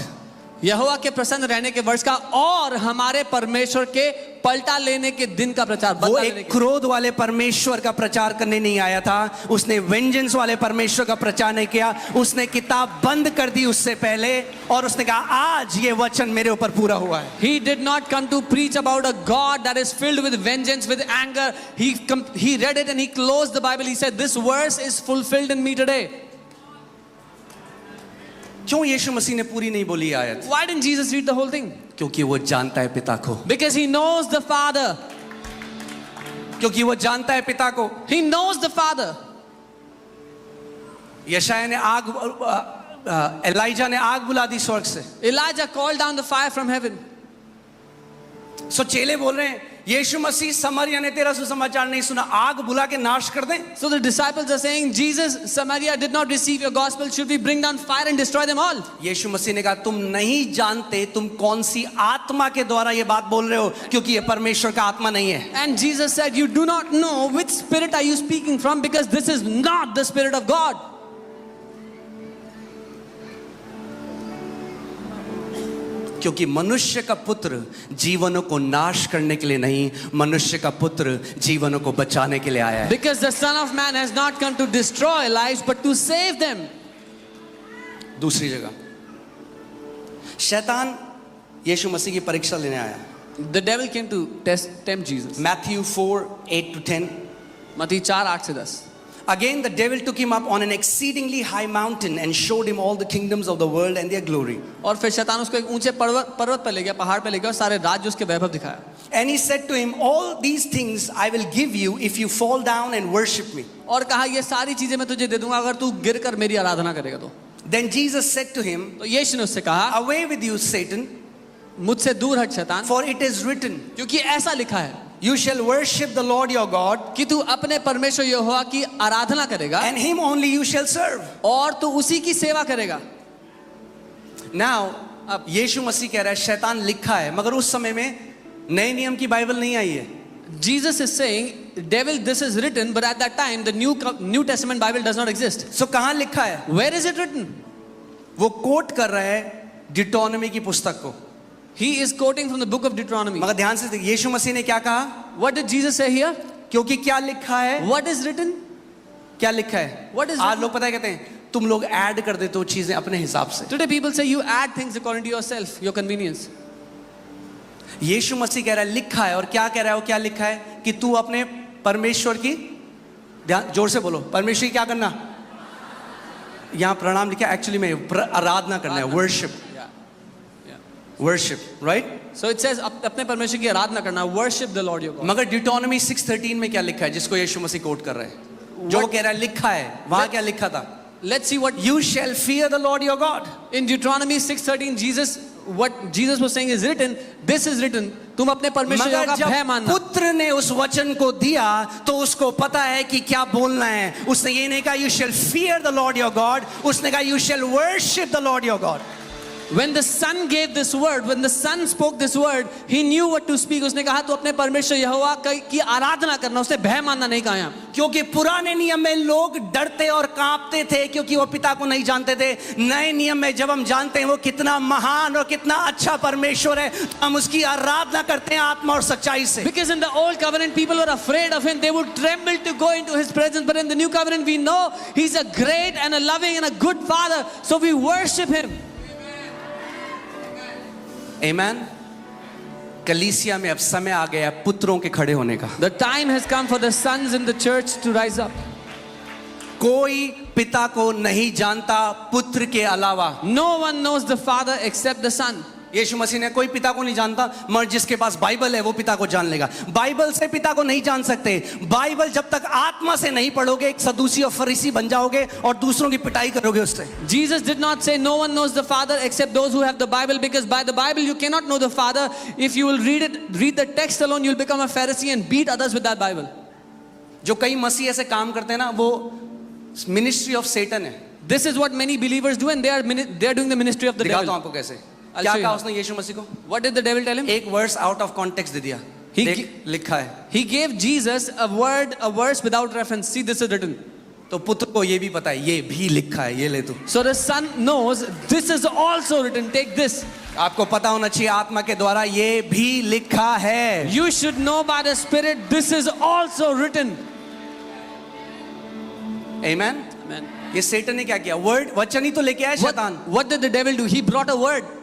यहोवा के प्रसन्न रहने के वर्ष का और हमारे परमेश्वर के पलटा लेने के दिन का प्रचार. वो एक क्रोध वाले परमेश्वर का प्रचार करने नहीं आया था. उसने वेंजेंस वाले परमेश्वर का प्रचार नहीं किया. उसने किताब बंद कर दी उससे पहले और उसने कहा आज ये वचन मेरे ऊपर पूरा हुआ है. He did not come to preach about a God that is filled with vengeance, with anger. He read it and he closed the Bible. He said, this verse is fulfilled in me today. क्यों यीशु मसीह ने पूरी नहीं बोली आयत? Why didn't Jesus read the whole thing? क्योंकि वो जानता है पिता को. Because he knows the Father. क्योंकि वो जानता है पिता को. He knows the Father. यशाया ने एलाइजा ने आग बुला दी स्वर्ग से. Elijah called down the fire from heaven. सो चेले बोल रहे हैं यीशु मसीह समरिया ने तेरा सुसमाचार नहीं सुना, आग बुला के नाश कर दें. So the disciples are saying, Jesus, Samaria did not receive your gospel. Should we bring down fire and destroy them all? यीशु मसीह ने कहा तुम नहीं जानते तुम कौन सी आत्मा के द्वारा ये बात बोल रहे हो, क्योंकि ये परमेश्वर का आत्मा नहीं है. And Jesus said, you do not know which spirit are you speaking from, because this is not the Spirit of God. क्योंकि मनुष्य का पुत्र जीवनों को नाश करने के लिए नहीं, मनुष्य का पुत्र जीवनों को बचाने के लिए आया है. Because the Son of Man has not come to destroy lives but to save them. दूसरी जगह शैतान यीशु मसीह की परीक्षा लेने आया. The devil came to tempt Jesus. Matthew 4:8-10. मत्ती 4:8-10. Again the devil took him up on an exceedingly high mountain and showed him all the kingdoms of the world and their glory. और फिर शैतान उसको एक ऊंचे पर्वत पर ले गया, पहाड़ पे ले गया और सारे राज्य उसके वैभव दिखाया. And he said to him, all these things I will give you if you fall down and worship me. और कहा ये सारी चीजें मैं तुझे दे दूंगा अगर तू गिरकर मेरी आराधना करेगा तो. Then Jesus said to him, तो यीशु ने उससे कहा, away with you Satan, मुझसे दूर हट शैतान, for it is written. क्योंकि ऐसा लिखा है. You shall worship the Lord your God, कि तू अपने परमेश्वर यहोवा की आराधना करेगा and Him only you shall serve. और तू उसी की सेवा करेगा. Now, अब यीशु मसीह कह रहा है शैतान लिखा है, मगर उस समय में नए नियम की बाइबल नहीं आई है. Jesus is saying, devil, this is written, but at that time the New Testament Bible does not exist. So कहाँ लिखा है? Where is it written? वो कोट कर रहा है डिटोनॉमी की पुस्तक को. He is quoting from the book of Deuteronomy. मगर ध्यान से देखिए, यीशु मसीह ने क्या कहा? What did Jesus say here? क्योंकि क्या लिखा है? What is written? क्या लिखा है? What is आज written? लोग पता है कहते हैं तुम लोग ऐड कर देते हो चीजें अपने हिसाब से. Today people say you add things according to yourself, your convenience. यीशु मसीह कह रहा है लिखा है, और क्या कह रहा है वो? क्या लिखा है कि तू अपने परमेश्वर की, ध्यान जोर से बोलो, परमेश्वर की क्या करना? यहाँ प्रणाम लिखा है, एक्चुअली में आराधना करना है, worship. Worship, right? So it says अपने परमेश्वर की आराधना करना, worship the Lord your God. मगर डिटोनॉमी 6:13 में क्या लिखा है जिसको यीशु मसीह कोट कर रहे हैं? जो कह रहा है लिखा है, वहां क्या लिखा था? Let's see what You shall fear the Lord your God. in Deuteronomy 6:13 what Jesus was saying is written. This is written. तुम अपने परमेश्वर मगर का भय जब मानना. पुत्र ने उस वचन को दिया तो उसको पता है कि क्या बोलना है. उसने ये नहीं कहा you shall fear the Lord your God, उसने कहा you shall worship the Lord your God. When the Son gave this word, when the Son spoke this word, he knew what to speak. उसने कहा तो अपने परमेश्वर यहोवा की आराधना करना, उसने भय मानना नहीं कहा यहाँ. क्योंकि पुराने नियम में लोग डरते और कांपते थे क्योंकि वो पिता को नहीं जानते थे. नए नियम में जब हम जानते हैं वो कितना महान और कितना अच्छा परमेश्वर है, तो हम उसकी आराधना करते हैं आत्मा और सच्चाई से. Because in the old covenant people were afraid of him, they would tremble to go into his presence. But in the new covenant we know he's a great and a loving and a good father, so we worship him. Amen. कलीसिया में अब समय आ गया है पुत्रों के खड़े होने का. The time has come for the sons in the church to rise up. कोई पिता को नहीं जानता पुत्र के अलावा. No one knows the Father except the Son. यीशु मसीह ने कोई पिता को नहीं जानता, मगर जिसके पास बाइबल है वो पिता को जान लेगा. बाइबल से पिता को नहीं जान सकते. बाइबल जब तक आत्मा से नहीं पढ़ोगे एक सदूसी और फरीसी बन जाओगे और दूसरों की पिटाई करोगे उससे. Jesus did not say no one knows the Father except those who have the Bible, because by the Bible you cannot know the Father. If you will read the text alone, you'll become a Pharisee and beat others with that Bible. जो कई मसीह ऐसे काम करते हैं ना, वो ministry of Satan है. This is what many believers do, and they are doing the ministry of the दिखाता हूं devil. आपको कैसे. I'll क्या show you कहा how. उसने यीशु मसीह को? What did the devil tell him? एक वर्स आउट ऑफ कॉन्टेक्स्ट दे दिया. He देख, लिखा है. He gave Jesus a verse without reference. See, this is written. तो पुत्र को ये भी पता है, ये भी लिखा है, ये ले तू. So the Son knows this is also written. Take this. आपको पता होना चाहिए आत्मा के द्वारा ये भी लिखा है. You should know by the Spirit this is also written. Amen. Amen. ये सेटन ने क्या किया? वर्ड, वचन ही तो लेके आया शैतान. What did the devil do? He brought a word.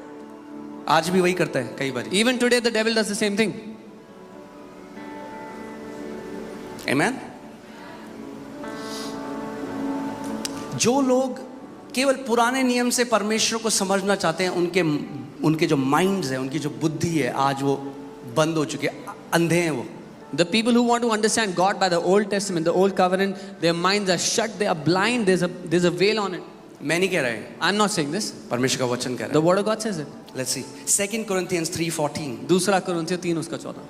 आज भी वही करता है कई बार. Even today the devil does the same thing. Amen. जो लोग केवल पुराने नियम से परमेश्वर को समझना चाहते हैं, उनके जो माइंड्स है, उनकी जो बुद्धि है, आज वो बंद हो चुके हैं, अंधे हैं वो. The people who want to understand God by the Old Testament, the Old Covenant, their minds are shut, they are blind, there's a veil on it. मैं नहीं कह रहा है, I'm not saying this. परमेश्वर का वचन कह रहा The Word of God says it. है. Let's see. 2 Corinthians 3:14. दूसरा कुरिन्थियों 3:14.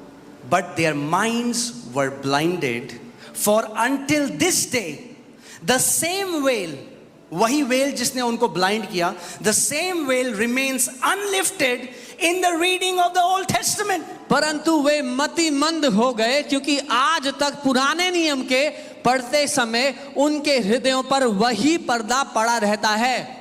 But their minds were blinded, for until this day the same veil, वही वेल जिसने उनको ब्लाइंड किया, the same veil remains unlifted in the reading of the Old Testament. परंतु वे मतिमंद हो गए क्योंकि आज तक पुराने नियम के पढ़ते समय उनके हृदयों पर वही पर्दा पड़ा रहता है.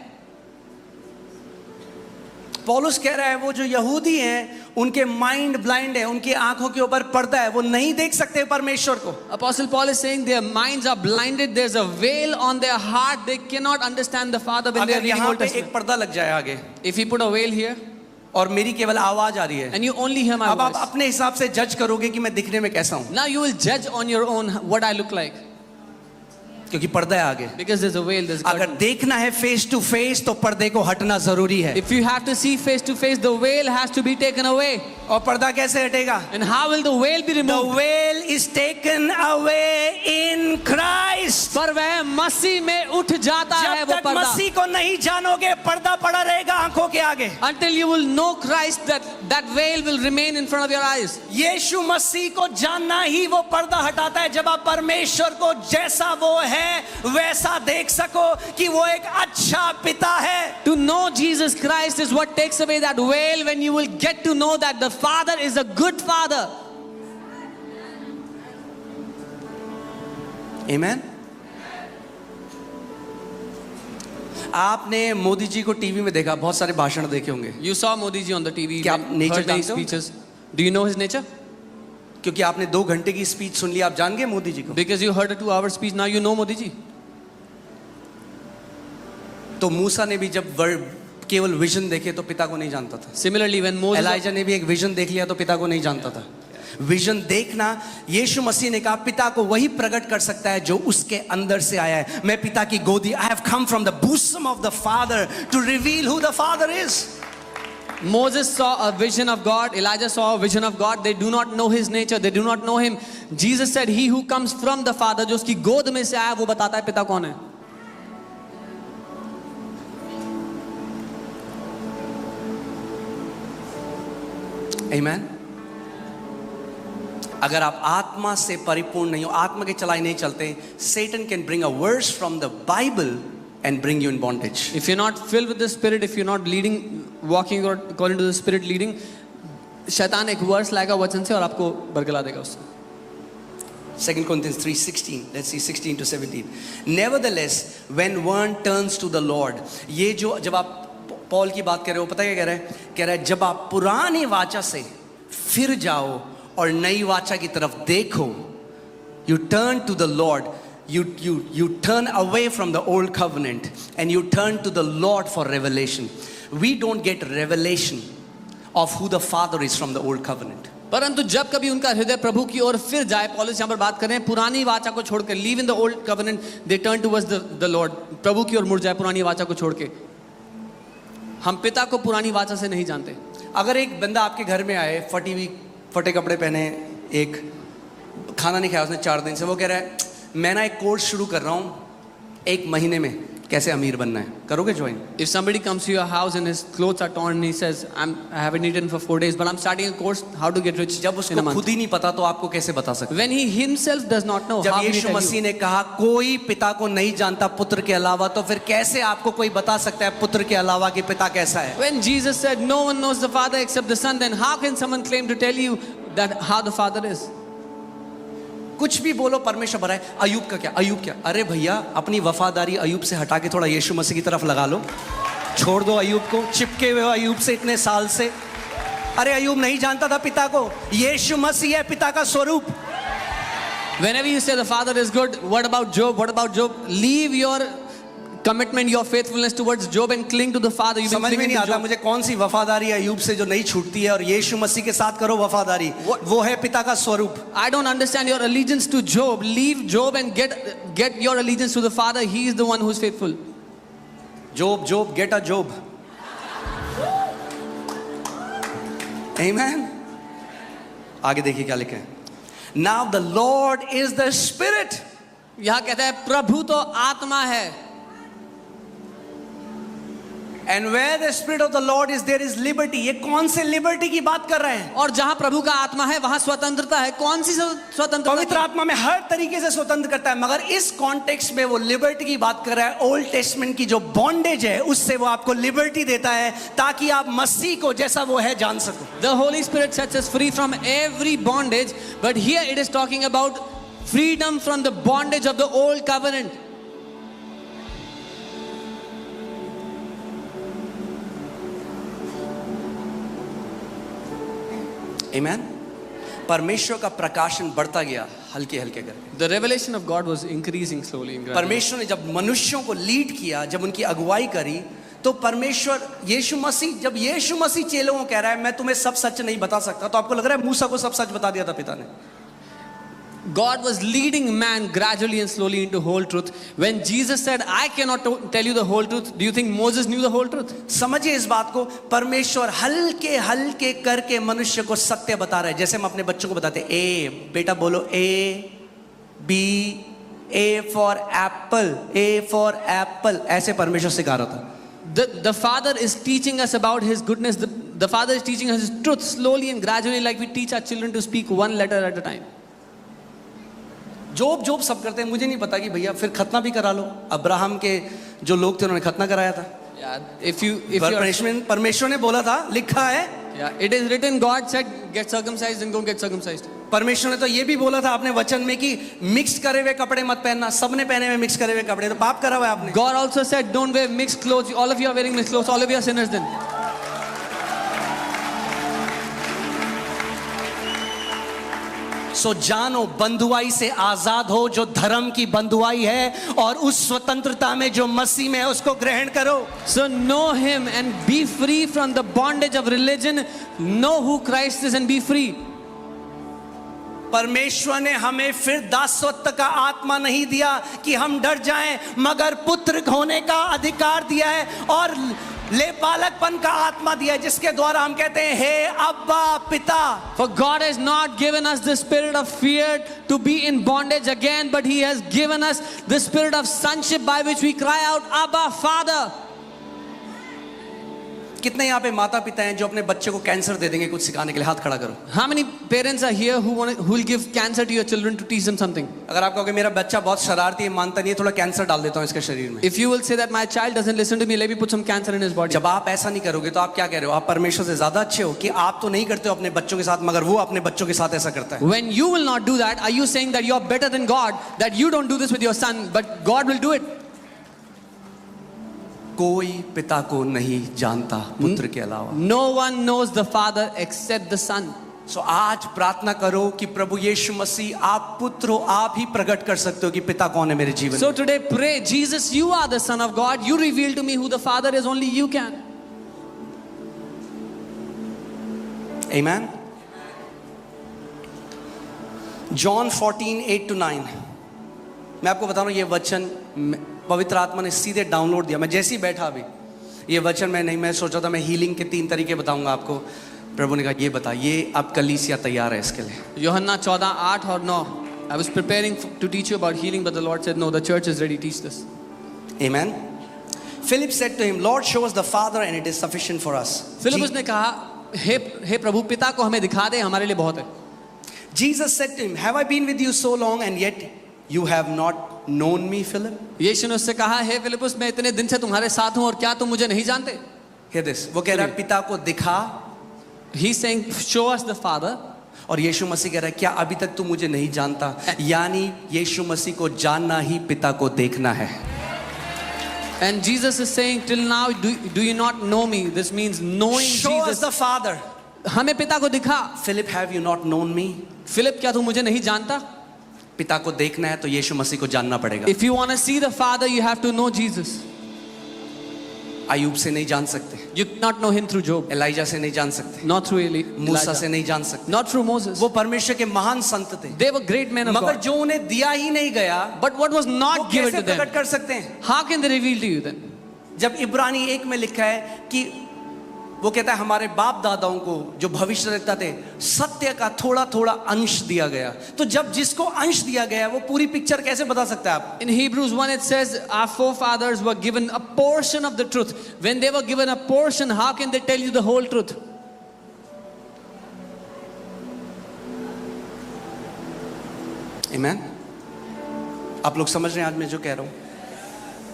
पौलुस कह रहा है वो जो यहूदी हैं उनके माइंड ब्लाइंड है, उनकी आंखों के ऊपर पर्दा है, वो नहीं देख सकते परमेश्वर को. Apostle Paul is saying their minds are blinded, there's a veil on their heart, they cannot understand the Father when they are अगर reading यहाँ Old पे Testament. एक पर्दा लग जाए आगे If you put a veil here और मेरी केवल आवाज आ रही है, and you only hear my अब आप voice, अपने हिसाब से जज करोगे कि मैं दिखने में कैसा हूं, now you will judge on your own what I look like, क्योंकि पर्दा है आगे. because there's a veil, there's a अगर curtain. देखना है फेस टू फेस तो पर्दे को हटना जरूरी है। If you have to see face to face, the veil has to be taken away. और पर्दा कैसे हटेगा? And how will the veil be The removed? veil is taken away in Christ. पर वह मसीह में उठ जाता है जब वो तक पर्दा। मसीह को नहीं जानोगे पर्दा पड़ा रहेगा आंखों के आगे। Until you will know Christ, that veil will remain in front of your eyes. यीशु मसीह को जानना ही वो पर्दा हटाता है, जब आप परमेश्वर को जैसा वो है वैसा देख सको कि वो एक अच्छा पिता है। To know Jesus Christ is what takes away that veil, when you will get to know that the Father is a good Father. Amen. आपने मोदी जी को टीवी में देखा, बहुत सारे भाषण देखे होंगे, You saw Modi ji on the TV. क्या आप nature heard many जानते हो? speeches. Do you know his nature? क्योंकि आपने 2 घंटे की स्पीच सुन ली, आप जान गए मोदी जी को। Because you heard a 2-hour speech, now you know Modi ji. तो मूसा ने भी जब केवल विजन देखे तो पिता को नहीं जानता था। Similarly, when Moses, एलाइजा ने भी एक विजन देख लिया तो पिता को नहीं जानता था। विजन देखना, यीशु मसीह ने कहा पिता को वही प्रकट कर सकता है जो उसके अंदर से आया है। मैं पिता की गोदी, I have come from the bosom of the Father to reveal who the Father is. Moses saw a vision of God, Elijah saw a vision of God. They do not know his nature, they do not know him. Jesus said, he who comes from the Father, जो उसकी गोद में से आया, वो बताता है पिता कौन है। Amen. अगर आप आत्मा से परिपूर्ण नहीं हो, आत्मा के चलाई नहीं चलते, Satan can bring a verse from the Bible and bring you in bondage. If you're not filled with the Spirit, if you're not leading, walking according to the Spirit leading, शैतान एक वर्स लाएगा वचन से और आपको बरगला देगा उससे। 2 Corinthians 3:16, let's see 16 to 17. Nevertheless, when one turns to the Lord, ये जो जब आप पॉल की बात कर रहे हो, पता क्या कह रहा है? कह रहा है जब आप पुरानी वाचा से फिर जाओ और नई वाचा की तरफ देखो, you turn to the Lord, you turn away from the old covenant and you turn to the Lord for revelation. We don't get revelation of who the Father is from the old covenant. परंतु जब कभी उनका हृदय प्रभु की ओर फिर जाए, पौलुस यहाँ पर बात कर रहे हैं, पुरानी वाचा को छोड़कर, leaving the old covenant, they turn towards the Lord, प्रभु की ओर मुड़ जाए पुरानी वाचा को छोड़ के। हम पिता को पुरानी वाचा से नहीं जानते। अगर एक बंदा आपके घर में आए, फटे कपड़े पहने, एक खाना नहीं खाया उसने 4 दिन से, वो कह रहा है मैं ना एक कोर्स शुरू कर रहा हूँ 1 महीने में कैसे अमीर बनना है, करोगे join? If somebody comes to your house and his clothes are torn and he says, I haven't eaten for 4 days, but I'm starting a course how to get rich जब in a उसको month. खुद ही नहीं पता तो आपको कैसे बता सकते? When he himself does not know, जब how will he Yeshu tell Masih you? ने कहा कोई पिता को नहीं जानता पुत्र के अलावा, तो फिर कैसे आपको कोई बता सकता है पुत्र के अलावा कि पिता कैसा है? When Jesus said no one knows the Father except the Son, then how can someone claim to tell you that how the Father is? कुछ भी बोलो परमेश्वर भरा है। अयूब का क्या, अयूब क्या? अरे भैया अपनी वफादारी अयूब से हटा के थोड़ा यीशु मसीह की तरफ लगा लो, छोड़ दो अयूब को, चिपके हुए हो अयूब से इतने साल से। अरे अयूब नहीं जानता था पिता को, यीशु मसीह है पिता का स्वरूप। Whenever you say the Father is good, what about Job? What about Job? Leave your commitment, your faithfulness towards Job and cling to the Father. You've been समझ में clinging नहीं to आता Job. मुझे कौन सी वफादारी अयूब से जो नहीं छूटती है, और यीशु मसीह के साथ करो वफादारी, वो है पिता का स्वरूप। I don't understand your allegiance to Job. Leave Job and get your allegiance to the Father. He is the one who is faithful. Job, get a job. Amen. आगे देखिए क्या लिखा है। Now the Lord is the Spirit. यहाँ कहता है प्रभु तो आत्मा है। And where the Spirit of the Lord is, there is liberty. ये कौन से लिबर्टी की बात कर रहे हैं? और जहाँ प्रभु का आत्मा है वहाँ स्वतंत्रता है। कौन सी स्वतंत्रता? पवित्र आत्मा में हर तरीके से स्वतंत्र करता है, मगर इस कॉन्टेक्स्ट में वो लिबर्टी की बात कर रहा है। ओल्ड टेस्टमेंट की जो बॉन्डेज है उससे वो आपको लिबर्टी देता है ताकि आप मसीह को जैसा वो है जान सको। The Holy Spirit sets us free from every bondage, but here it is talking about freedom from the bondage of the old covenant. Amen. परमेश्वर का प्रकाशन बढ़ता गया हल्के हल्के करके। The revelation of God was increasing slowly and gradually. परमेश्वर ने जब मनुष्यों को लीड किया, जब उनकी अगुवाई करी, तो परमेश्वर यीशु मसीह, जब यीशु मसीह चेलों को कह रहा है मैं तुम्हें सब सच नहीं बता सकता, तो आपको लग रहा है मूसा को सब सच बता दिया था पिता ने? God was leading man gradually and slowly into whole truth. When Jesus said, I cannot tell you the whole truth, do you think Moses knew the whole truth? समझिए इस बात को, परमेश्वर हल्के हल्के करके मनुष्य को सत्य बता रहा है। जैसे हम अपने बच्चों को बताते हैं, ए बेटा बोलो, A B, A for apple, A for apple, ऐसे परमेश्वर सिखा रहा था। The Father is teaching us about His goodness. The Father is teaching us His truth slowly and gradually, like we teach our children to speak one letter at a time. जोब सब करते हैं, मुझे नहीं पता कि भैया फिर खतना भी करा लो। अब्राहम के जो लोग थे उन्होंने खतना कराया था। If you're, परमेश्वर ने बोला था, लिखा है, it is written, God said, get circumcised and go get circumcised. परमेश्वर ने तो ये भी बोला था अपने वचन में कि मिक्स करे हुए कपड़े मत पहनना। सबने पहने हुए मिक्स करे हुए कपड़े, तो पाप करा हुआ है आपने। God also said, don't wear mixed clothes. All of you are wearing mixed clothes. All of you are sinners then. सो जानो, बंधुआई से आजाद हो, जो धर्म की बंधुआई है, और उस स्वतंत्रता में जो मसीह में है उसको ग्रहण करो। So know Him and be free from the bondage of religion. Know who Christ is and be free. परमेश्वर ने हमें फिर दासत्व का आत्मा नहीं दिया कि हम डर जाएं, मगर पुत्र होने का अधिकार दिया है और ले बालकपन का आत्मा दिया है, जिसके द्वारा हम कहते हैं, हे अब्बा पिता। For God has not given us the spirit of fear to be in bondage again, but He has given us the spirit of sonship by which we cry out, Abba, Father. कितने यहाँ पे माता पिता हैं जो अपने बच्चे को कैंसर दे देंगे कुछ सिखाने के लिए? हाथ खड़ा करो। How many parents are here who will give cancer to your children to teach them something? अगर आप कहोगे मेरा बच्चा बहुत शरारती है, मानता नहीं है, थोड़ा कैंसर डाल देता हूँ इसके शरीर में। If you will say that my child doesn't listen to me, let me put some cancer in his body. जब आप ऐसा नहीं करोगे तो आप क्या कह रहे हो? आप परमेश्वर से ज्यादा अच्छे हो कि आप तो नहीं करते हो अपने बच्चों के साथ, मगर वो अपने बच्चों के साथ ऐसा करता है। When you will not do that, are you saying that you are better than God, that you don't do this with your son, but God will do it? कोई पिता को नहीं जानता पुत्र के अलावा। No one knows the Father except the Son. सो आज प्रार्थना करो कि प्रभु यीशु मसीह, आप पुत्र हो, आप ही प्रकट कर सकते हो कि पिता कौन है मेरे जीवन में। So today pray, Jesus, you are the Son of God. You reveal to me who the Father is. Only you can. Amen. John 14:8-9। मैं आपको बता रहा हूँ, ये वचन पवित्र आत्मा ने सीधे डाउनलोड दिया। मैं जैसे ही बैठा अभी, ये वचन मैं सोचा था मैं हीलिंग के 3 तरीके बताऊंगा आपको। प्रभु ने कहा ये बता, ये अब कलीसिया तैयार है इसके लिए। यूहन्ना 14:8 और 9। I was preparing to teach you about healing, but the Lord said, no, the church is ready. Teach this. Amen. Philip said to him, Lord, show us the Father and it is sufficient for us. फिलिप्पुस ने कहा, हे प्रभु, पिता को हमें दिखा दे, हमारे लिए बहुत है। Jesus said to him, have I been with you so long and yet you have not known me, Philip? यीशु ने उससे कहा, हे फिलिप्पुस, मैं इतने दिन से तुम्हारे साथ हूं और क्या तुम मुझे नहीं जानते? Hear this. वो कह रहा है पिता को दिखा। He's saying, show us the Father. और यीशु मसीह कह रहा है, क्या अभी तक तू मुझे नहीं जानता? यानी यीशु मसीह को जानना ही पिता को देखना है। And Jesus is saying, till now, do you not know me? This means knowing Show Jesus. us the Father. हमें पिता को दिखा। Philip, have you not known me? Philip, क्या तू मुझे नहीं जानता? पिता को देखना है तो यीशु मसीह को जानना पड़ेगा। If you want to see the Father, you have to know Jesus. Ayub से नहीं जान सकते, You cannot know him through Job, Elijah से नहीं जान सकते, not through मूसा से Elijah, नहीं जान सकते। not through Moses. वो परमेश्वर के महान संत थे, They were great men of मगर God. जो उन्हें दिया ही नहीं गया, But what was वो not given कैसे to them, प्रकट कर सकते हैं? how can they reveal to you then? जब इब्रानी 1 में लिखा है कि वो कहता है हमारे बाप दादाओं को जो भविष्य देखता थे, सत्य का थोड़ा थोड़ा अंश दिया गया। तो जब जिसको अंश दिया गया वो पूरी पिक्चर कैसे बता सकता है आप? In Hebrews 1 it says, our forefathers were given a portion of the truth. When they were given a portion, how can they tell you the whole truth? Amen? आप लोग समझ रहे हैं आज मैं जो कह रहा हूं?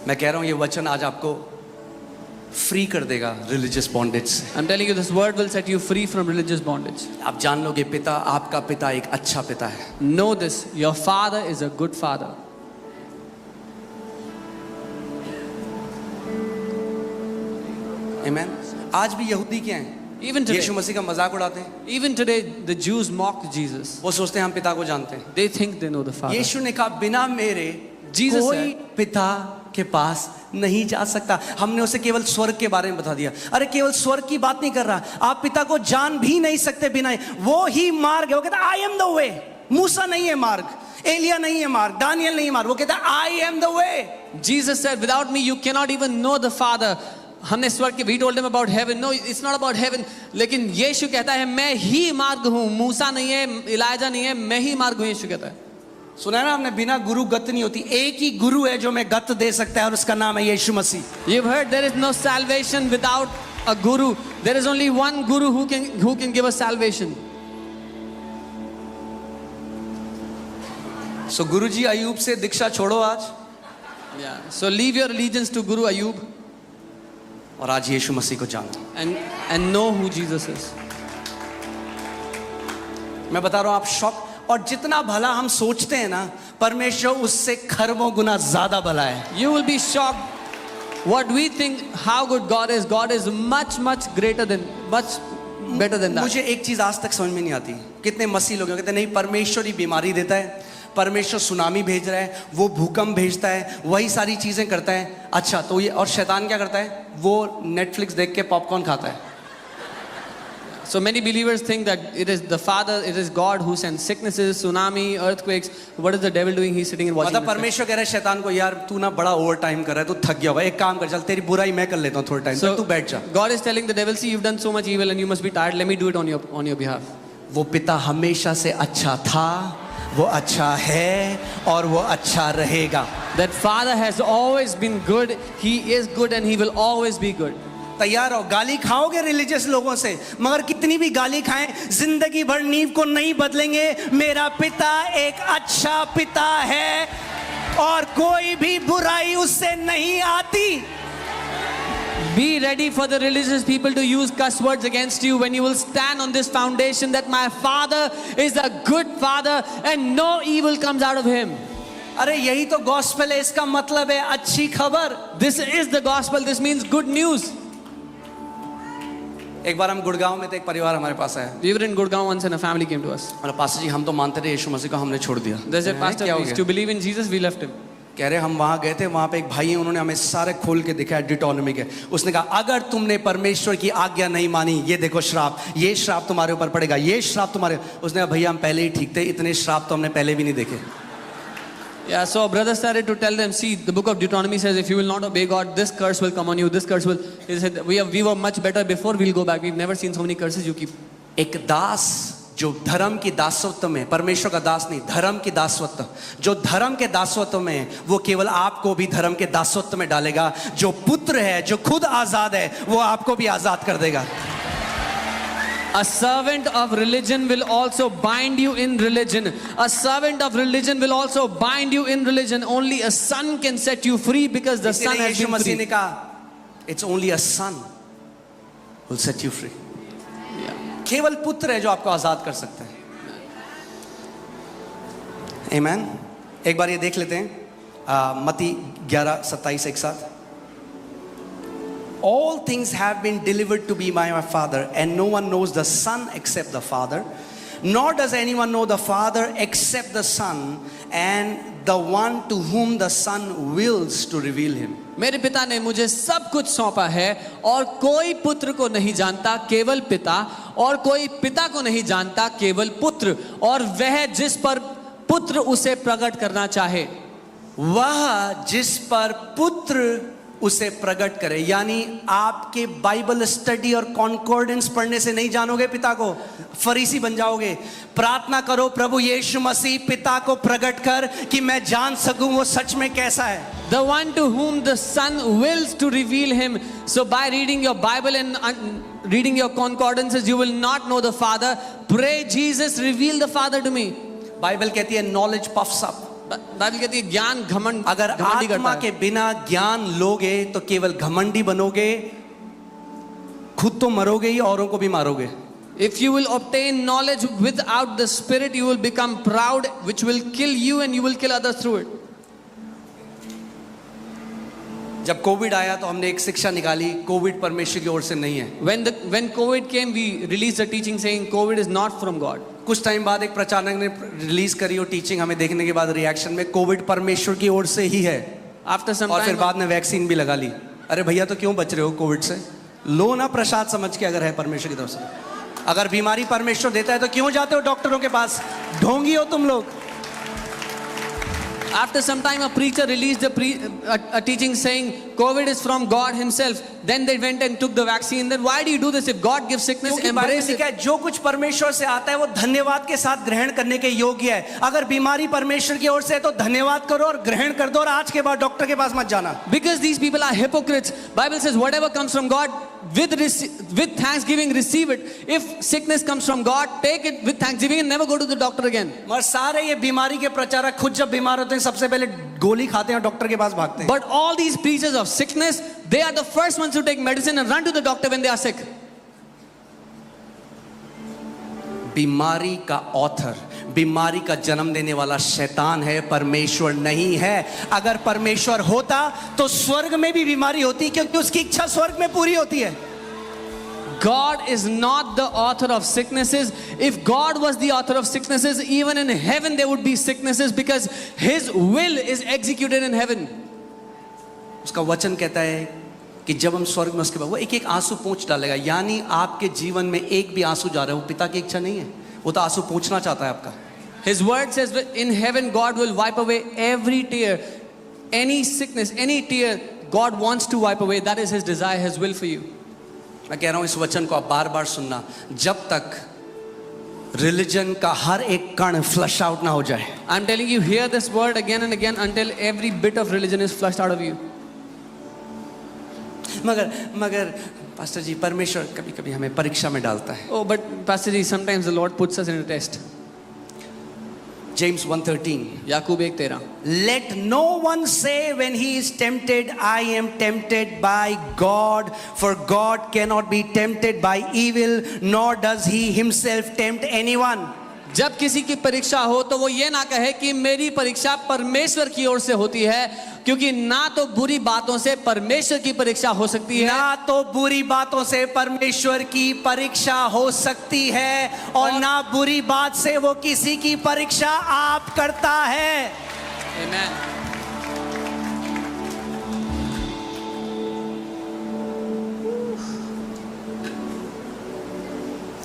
मैं कह रहा हूं ये वचन आज आपको फ्री कर देगा रिलीजियस बॉन्डेज से। I'm telling you, this word will set you free from religious bondage. आप जान लोगे पिता, आपका पिता एक अच्छा पिता है। Know this, your father is a good father. Amen? आज भी यहूदी क्या हैं? Even today, यीशु मसीह का मजाक उड़ाते हैं। even today, the Jews mocked Jesus. वो सोचते हैं हम पिता को जानते हैं। They think they know the Father. यीशु ने कहा बिना मेरे Jesus कोई said, पिता के पास नहीं जा सकता। हमने उसे केवल स्वर्ग के बारे में बता दिया। अरे केवल स्वर्ग की बात नहीं कर रहा, आप पिता को जान भी नहीं सकते बिना, वो ही मार्ग है। वो कहता आई एम द वे। मूसा नहीं है मार्ग, एलिया नहीं है मार्ग, दानियल नहीं है मार्ग, वो कहता है I am the way. Jesus said, without me you cannot even know the Father. हमने स्वर्ग के, we told him about heaven. No, it's not about heaven. लेकिन यीशु कहता है मैं ही मार्ग हूँ. मूसा नहीं है, इलाइजा नहीं है, मैं ही मार्ग हूँ. यीशु कहता है. सुना है ना आपने, बिना गुरु गत नहीं होती. एक ही गुरु है जो मैं गत दे सकता है और उसका नाम है यीशु मसीह. You've heard there is no salvation without a guru. There is only one guru who can give us salvation. सो गुरुजी अयूब से दीक्षा छोड़ो आज, Yeah. So leave your allegiance to Guru Ayub और आज यीशु मसीह को जानो. and know who Jesus is. मैं बता रहा हूं आप शॉक. और जितना भला हम सोचते हैं ना, परमेश्वर उससे खरबों गुना ज्यादा भला है. You will be shocked. What we think how good God is much greater than, much better than that. मुझे एक चीज आज तक समझ में नहीं आती. कितने मसीह लोग कहते हैं नहीं परमेश्वर ही बीमारी देता है, परमेश्वर सुनामी भेज रहा है, वो भूकंप भेजता है, वही सारी चीजें करता है. अच्छा तो ये, और शैतान क्या करता है? वो नेटफ्लिक्स देख के पॉपकॉर्न खाता है. So many believers think that it is the Father, it is God who sends sicknesses, tsunami, earthquakes. What is the devil doing? He's sitting and watching. मतलब परमेश्वर कह रहा है शैतान को, यार तू ना बड़ा ओवर टाइम कर रहा है, तू थक गया हुआ है, एक काम कर, चल तेरी बुराई मैं कर लेता हूँ थोड़ा टाइम, So तू बैठ जा. God is telling the devil, see you've done so much evil and you must be tired. Let me do it on your behalf. वो पिता हमेशा से अच्छा था, वो अच्छा है और वो अच्छा रहेगा. That Father has always been good. He is good and he will always be good. तैयार हो. गाली खाओगे रिलीजियस लोगों से, मगर कितनी भी गाली खाएं जिंदगी भर नींव को नहीं बदलेंगे. मेरा पिता एक अच्छा पिता है और कोई भी बुराई उससे नहीं आती. Be ready for the religious people to use cuss words against you when you will stand on this foundation that my Father is a good Father and no evil comes out of him. अरे यही तो gospel है, इसका मतलब है अच्छी खबर. This is the gospel. This means good news. एक बार हम गुड़गांव में थे, एक परिवार हमारे पास आया. We were in Gurgaon once and a family came to us. और पास्टर जी हम तो मानते थे यीशु मसीह को, हमने छोड़ दिया. They said, Pastor, क्या हो we used गया? to believe in Jesus, we left him. कह रहे हम वहां गए थे, वहां पे एक भाई है, उन्होंने हमें सारे खोल के दिखाया डिटोनॉमी के. उसने कहा अगर तुमने परमेश्वर की आज्ञा नहीं मानी, ये देखो श्राप, ये श्राप तुम्हारे ऊपर पड़ेगा, ये श्राप तुम्हारे. उसने कहा भैया हम पहले ही ठीक थे, इतने श्राप तो हमने पहले भी नहीं देखे. Yeah, so brother started to tell them, see, the book of Deuteronomy says if you will not obey God, this curse will come on you, this curse will. He said, we were much better before, we'll go back. We've never seen so many curses you keep. एक दास जो धर्म की दासत्व में, परमेश्वर का दास नहीं, धर्म की दासत्व, जो धर्म के दासत्व में, वो केवल आपको भी धर्म के दासत्व में डालेगा. जो पुत्र है, जो खुद आजाद है, वो आपको भी आजाद कर देगा. A servant of religion will also bind you in religion. A servant of religion will also bind you in religion. Only a son can set you free because the son has Yeshu been मसीह ने free. कहा it's only a son will set you free. Yeah. केवल पुत्र है जो आपको आजाद कर सकता है. आमेन. एक बार ये देख लेते हैं मत्ती 11:27 एक साथ. All things have been delivered to me by my Father, and no one knows the Son except the Father, nor does anyone know the Father except the Son, and the one to whom the Son wills to reveal him. मेरे पिता ने मुझे सब कुछ सौंपा है और कोई पुत्र को नहीं जानता केवल पिता, और कोई पिता को नहीं जानता केवल पुत्र, और वह जिस पर पुत्र उसे प्रकट करना चाहे. वह जिस पर पुत्र उसे प्रकट करे. यानी आपके बाइबल स्टडी और कॉन्कॉर्डेंस पढ़ने से नहीं जानोगे पिता को, फरीसी बन जाओगे. प्रार्थना करो प्रभु यीशु मसीह पिता को प्रकट कर कि मैं जान सकूं वो सच में कैसा है. The one to whom the Son wills to reveal him. So by reading your Bible and reading your concordances, you will not know the Father. Pray, Jesus, reveal the Father to me. Bible कहती है knowledge puffs up. Bible कहती है ज्ञान घमंड. अगर घमंडी आत्मा करता के है. बिना ज्ञान लोगे तो केवल घमंडी बनोगे, खुद तो मरोगे ही, औरों को भी मारोगे. If you will obtain knowledge without the Spirit, you will become proud, which will kill you and you will kill others through it. जब कोविड आया तो हमने एक शिक्षा निकाली, कोविड परमेश्वर की ओर से नहीं है. When COVID came, we released a teaching saying COVID is not from God. कुछ टाइम बाद एक प्रचारक ने रिलीज करी वो टीचिंग, हमें देखने के बाद रिएक्शन में कोविड परमेश्वर की ओर से ही है. After some और फिर time, बाद में वैक्सीन भी लगा ली. अरे भैया तो क्यों बच रहे हो कोविड से? लो ना प्रसाद समझ के, अगर है परमेश्वर की तरफ से. अगर बीमारी परमेश्वर देता है तो क्यों जाते हो डॉक्टरों के पास? ढोंगी हो तुम लोग. After some time, a preacher released a teaching saying COVID is from God Himself. Then they went and took the vaccine. Then why do you do this? If God gives sickness, क्योंकि Bible में embrace लिखा it. है जो कुछ परमेश्वर से आता है वो धन्यवाद के साथ ग्रहण करने के योग्य है। अगर बीमारी परमेश्वर की ओर से है तो धन्यवाद करो और ग्रहण कर दो और आज के बाद डॉक्टर के पास मत जाना। Because these people are hypocrites. Bible says whatever comes from God, with thanksgiving receive it. If sickness comes from God, take it with thanksgiving and never go to the doctor again. मगर सारे ये बीमारी के प्रचारक खुद जब बीमार होते हैं सबसे पहले गोली खाते हैं और डॉक्टर के पास भागते हैं। But all these preachers of sickness, they are the first ones to take medicine and run to the doctor when they are sick. बीमारी का ऑथर, बीमारी का जन्म देने वाला शैतान है, परमेश्वर नहीं है। अगर परमेश्वर होता तो स्वर्ग में भी बीमारी होती क्योंकि उसकी इच्छा स्वर्ग में पूरी होती है। God is not the author of sicknesses. If God was the author of sicknesses, even in heaven there would be sicknesses because His will is executed in heaven. उसका वचन कहता है कि जब हम स्वर्ग में उसके बाद वो एक एक आंसू पोंछ डालेगा। यानी आपके जीवन में एक भी आंसू जा रहा है वो पिता की इच्छा नहीं है, वो तो आंसू पोंछना चाहता है आपका। His word says that in heaven God will wipe away every tear, any sickness, any tear God wants to wipe away. That is His desire, His will for you. मैं कह रहा हूं इस वचन को आप बार बार सुनना जब तक रिलीजन का हर एक कण फ्लश आउट ना हो जाए। I'm telling you, hear this word again and again until every bit of religion is flushed out of you. मगर पास्टर जी परमेश्वर कभी कभी हमें परीक्षा में डालता है। Oh, but Pastor Ji, sometimes the Lord puts us in a test. James 1:13 Yakub 1:13. Let no one say when he is tempted, I am tempted by God, for God cannot be tempted by evil, nor does He Himself tempt anyone. जब किसी की परीक्षा हो तो वो ये ना कहे कि मेरी परीक्षा परमेश्वर की ओर से होती है, क्योंकि ना तो बुरी बातों से परमेश्वर की परीक्षा हो सकती है, ना तो बुरी बातों से परमेश्वर की परीक्षा हो सकती है और ना बुरी बात से वो किसी की परीक्षा आप करता है। Amen.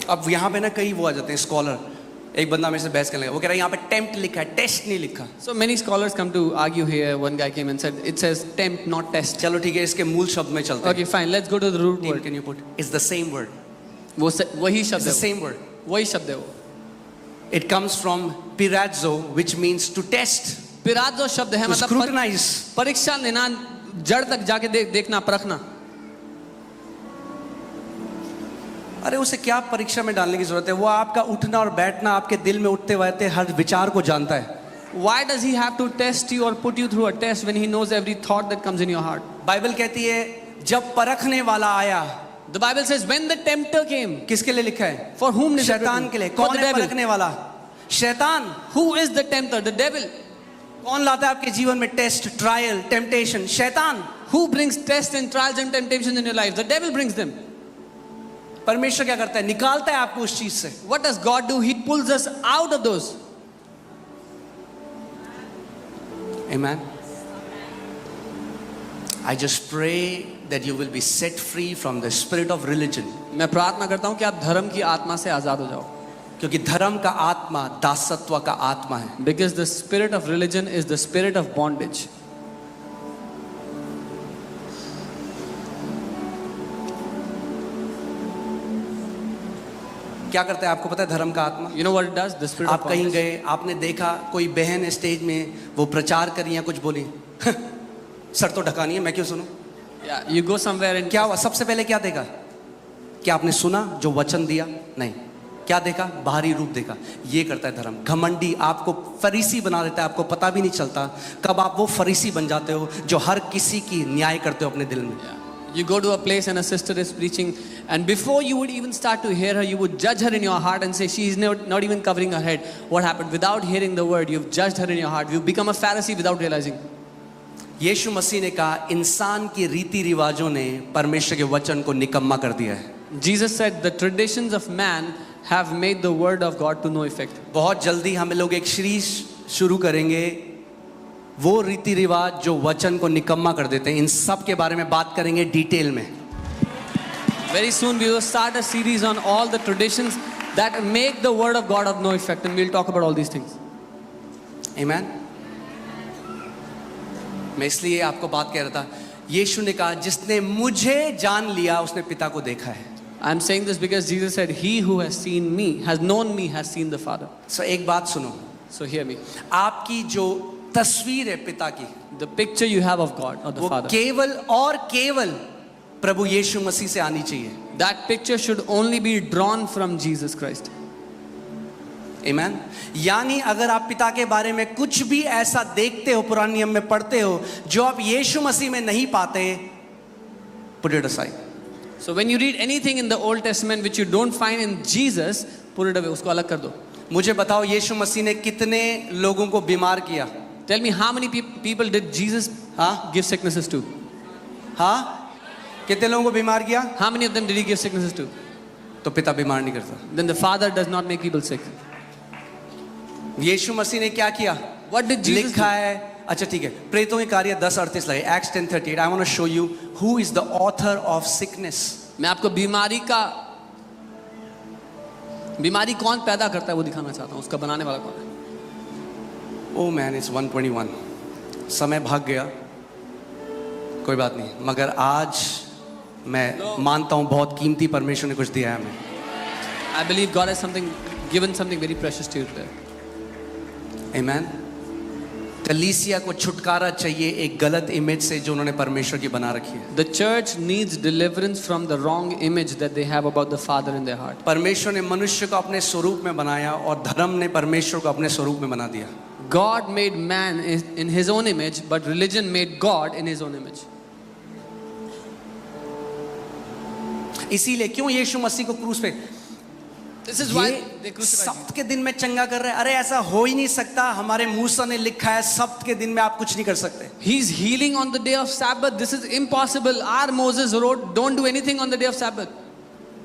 अब यहाँ पे ना कई वो आ जाते हैं स्कॉलर। एक बंदा मेरे से बहस करने लगा, वो कह रहा है यहाँ पे टेम्प्ट लिखा है, टेस्ट नहीं लिखा। So many scholars come to argue here. One guy came and said it says tempt, not test. चलो ठीक है, इसके मूल शब्द में चलते हैं। Okay, fine. Let's go to the root word. Can you put? It's the same word. वही शब्द It's the है same word. वही शब्द है वो। It comes from pirazo, which means to test, पिराजो शब्द है to मतलब scrutinize. परीक्षा लेना, जड़ तक जाके देखना, परखना। अरे उसे क्या परीक्षा में डालने की जरूरत है? वो आपका उठना और बैठना, आपके दिल में उठते बैठते हर विचार को जानता है। Why does He have to test you or put you through a test when He knows every thought that comes in your heart? Bible कहती है जब परखने वाला आया, The Bible says when the tempter came, किसके लिए लिखा है? for whom is it शैतान written? के लिए। For कौन the है devil. परखने वाला? शैतान। Who is the tempter? The devil. कौन लाता है आपके जीवन में टेस्ट, ट्रायल, टेम्पटेशन? शैतान। Who brings tests and trials and temptations in your life? The devil brings them. परमेश्वर क्या करता है? निकालता है आपको उस चीज से। What does God do? He pulls us out of those. Amen. I just pray that you will be set free from the spirit of religion. मैं प्रार्थना करता हूँ कि आप धर्म की आत्मा से आजाद हो जाओ, क्योंकि धर्म का आत्मा दासत्व का आत्मा है। because the spirit of religion is the spirit of bondage. क्या करता है आपको पता है धर्म का आत्मा? You know what it does? The spirit आप of कहीं bondage. गए, आपने देखा कोई बहन स्टेज में वो प्रचार कर रही है, कुछ बोली, सर तो ढकानी है, मैं क्यों सुनूं? Yeah, you go somewhere and क्या हुआ? सबसे पहले क्या देखा? क्या आपने सुना जो वचन दिया? नहीं। क्या देखा? बाहरी रूप देखा। ये करता है धर्म। घमंडी आपको फरीसी बना देता है, आपको पता भी नहीं चलता कब आप वो फरीसी बन जाते हो जो हर किसी की न्याय करते हो अपने दिल में। You go to a place and a sister is preaching, and before you would even start to hear her, you would judge her in your heart and say she is not even covering her head. What happened? Without hearing the word, you've judged her in your heart. You've become a Pharisee without realizing. यीशु मसीह ने कहा इंसान की रीति रिवाजों ने परमेश्वर के वचन को निकम्मा कर दिया है। Jesus said the traditions of man have made the word of God to no effect. बहुत जल्दी हम लोग एक सीरीज शुरू करेंगे, वो रीति रिवाज जो वचन को निकम्मा कर देते हैं। इन सब के बारे में बात करेंगे डिटेल में। Very soon we will start a series on all the traditions that make the word of God of no effect, and we'll talk about all these things. Amen. मैं इसलिए आपको बात कह रहा था, यीशु ने कहा जिसने मुझे जान लिया उसने पिता को देखा है। I'm saying this because Jesus said, "He who has seen me, has known me, has seen the Father." सो एक बात सुनो, So hear me. आपकी जो तस्वीर है पिता की, The picture you have of God or the वो Father, केवल और केवल प्रभु यीशु मसीह से आनी चाहिए। that picture should only be drawn from Jesus Christ. आमीन। यानी अगर आप पिता के बारे में कुछ भी ऐसा देखते हो, पुराने नियम में पढ़ते हो, जो आप यीशु मसीह में नहीं पाते, put it aside. So when you read anything in the Old Testament which you don't find in Jesus, put it away. उसको अलग कर दो. मुझे बताओ यीशु मसीह ने कितने लोगों को बीमार किया? Tell me how many people did Jesus give sicknesses to? हाँ, कितने लोगों को बीमार किया? How many of them did he give sicknesses to? तो पिता बीमार नहीं करता। Then the Father does not make people sick. यीशु मसीह ने क्या किया? What did Jesus लिखा do? है, अच्छा ठीक है, प्रेतों के कार्य 10:38 लगे, Acts 10:38. I want to show you who is the author of sickness. मैं आपको बीमारी कौन पैदा करता है वो दिखाना चाहता हूँ, उसका बनाने वाला कौन है? Oh man, it's 1:21. समय भाग गया, कोई बात नहीं, मगर आज मैं मानता हूँ बहुत कीमती परमेश्वर ने कुछ दिया है हमें। I believe God has given something very precious to you today. Amen. कलीसिया को छुटकारा चाहिए एक गलत इमेज से जो उन्होंने परमेश्वर की बना रखी है। The church needs deliverance from the wrong image that they have about the Father in their heart. परमेश्वर ने मनुष्य को अपने स्वरूप में बनाया और धर्म ने परमेश्वर को अपने स्वरूप में बना दिया। God made man in his own image, but religion made God in his own image. इसीलिए क्यों यीशु मसीह को क्रूस पे, This is why ये they crucified Jesus. सब्त के दिन में चंगा कर रहे हैं? अरे ऐसा हो ही नहीं सकता, हमारे मूसा ने लिखा है सब्त के दिन में आप कुछ नहीं कर सकते। He's healing on the day of Sabbath. This is impossible. Our Moses wrote, don't do anything on the day of Sabbath.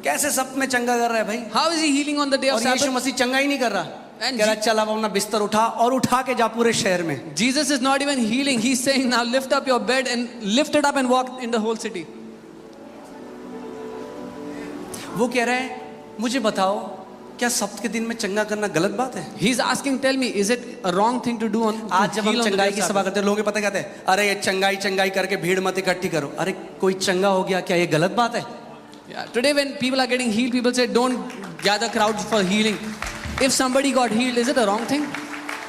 कैसे सब्त में चंगा कर रहा है भाई? How is he healing on the day of और यीशु Sabbath? मसीह चंगा ही नहीं कर रहा, And कह रहा चल अब अपना बिस्तर उठा और उठा के जा पूरे शहर में। Jesus is not even healing. He's saying, now lift up your bed and lift it up and walk in the whole city. वो कह रहा है मुझे बताओ क्या सब्त के दिन में चंगा करना गलत बात है? He's asking, tell me, is it a wrong thing to do on to आज जब heal हम on the day चंगाई of की सभा Sabbath? करते हैं, लोग पता कहते हैं अरे ये चंगाई करके भीड़ मत इकट्ठी करो। अरे कोई चंगा हो गया क्या ये गलत बात है? Yeah. Today when people are getting healed, people say, don't gather crowds for healing. If somebody got healed, is it a wrong thing?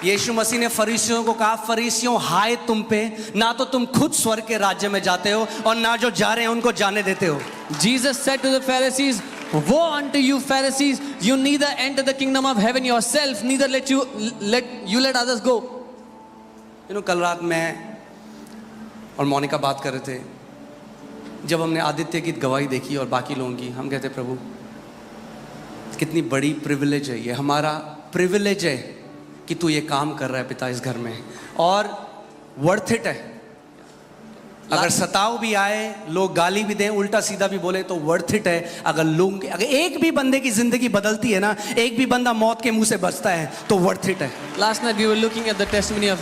यीशु मसीह ने फरीसियों को कहा, फरीसियों हाय तुम पे, ना तो तुम खुद स्वर्ग के राज्य में जाते हो और ना जो जा रहे हैं उनको जाने देते हो। Jesus said to the Pharisees, woe unto you Pharisees, you neither enter the kingdom of heaven yourself, neither let others go. कल रात मैं और मोनिका बात कर रहे थे, जब हमने आदित्य की गवाही देखी और बाकी लोगों की, हम कहते प्रभु कितनी बड़ी प्रिविलेज है, ये हमारा प्रिविलेज है कि तू ये काम कर रहा है पिता इस घर में, और वर्थ इट है। अगर सताव भी आए, लोग गाली भी दें, उल्टा सीधा भी बोले, तो वर्थ इट है। अगर एक भी बंदे की जिंदगी बदलती है ना, एक भी बंदा मौत के मुंह से बचता है, तो वर्थ इट है। Last night we were looking at the testimony of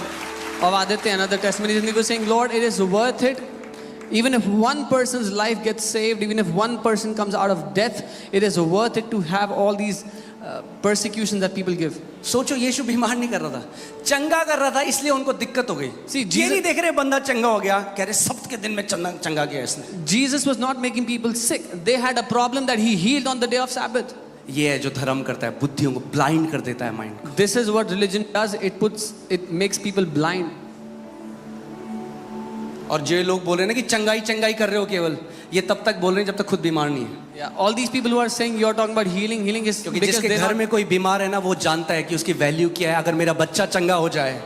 Aditya and other testimonies, and we were saying, Lord, it is worth it. Even if one person's life gets saved, even if one person comes out of death, it is worth it to have all these persecutions that people give. सोचो यीशु बीमार नहीं कर रहा था, चंगा कर रहा था, इसलिए उनको दिक्कत हो गई। See, ये नहीं देख रहे बंदा चंगा हो गया, कह रहे सब्त के दिन में चंगा किया इसने। Jesus was not making people sick. They had a problem that he healed on the day of Sabbath. ये है जो धर्म करता है, बुद्धियों को ब्लाइंड कर देता है, माइंड को। This is what religion does. It makes people blind. और जो लोग बोल रहे हैं ना कि चंगाई कर रहे हो केवल, ये तब तक बोल रहे हैं जब तक खुद बीमार नहीं है। Yeah, all these people who are saying you're talking about healing is क्योंकि because जिसके they're घर not, में कोई बीमार है ना, वो जानता है कि उसकी वैल्यू क्या है। अगर मेरा बच्चा चंगा हो जाए,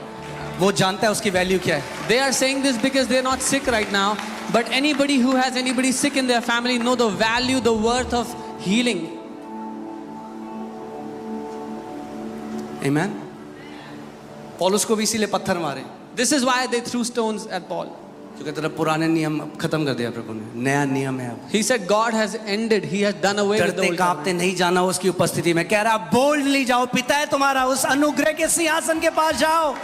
वो जानता है उसकी वैल्यू क्या है। they are saying this because they're not sick right now. But anybody who has anybody sick in their family know the value, the worth of healing. Amen. पौलुस को भी इसीलिए पत्थर मारे, This is why they threw stones at Paul. क्योंकि तेरा पुराने नियम खत्म कर दिया प्रभु ने, नया नियम है अब। He said God has ended. He has done away with the डरते old कांपते covenant. नहीं जाना उसकी उपस्थिति में, कह रहा बोल्डली जाओ, पिता है तुम्हारा, उस अनुग्रह के सिंहासन के पास जाओ।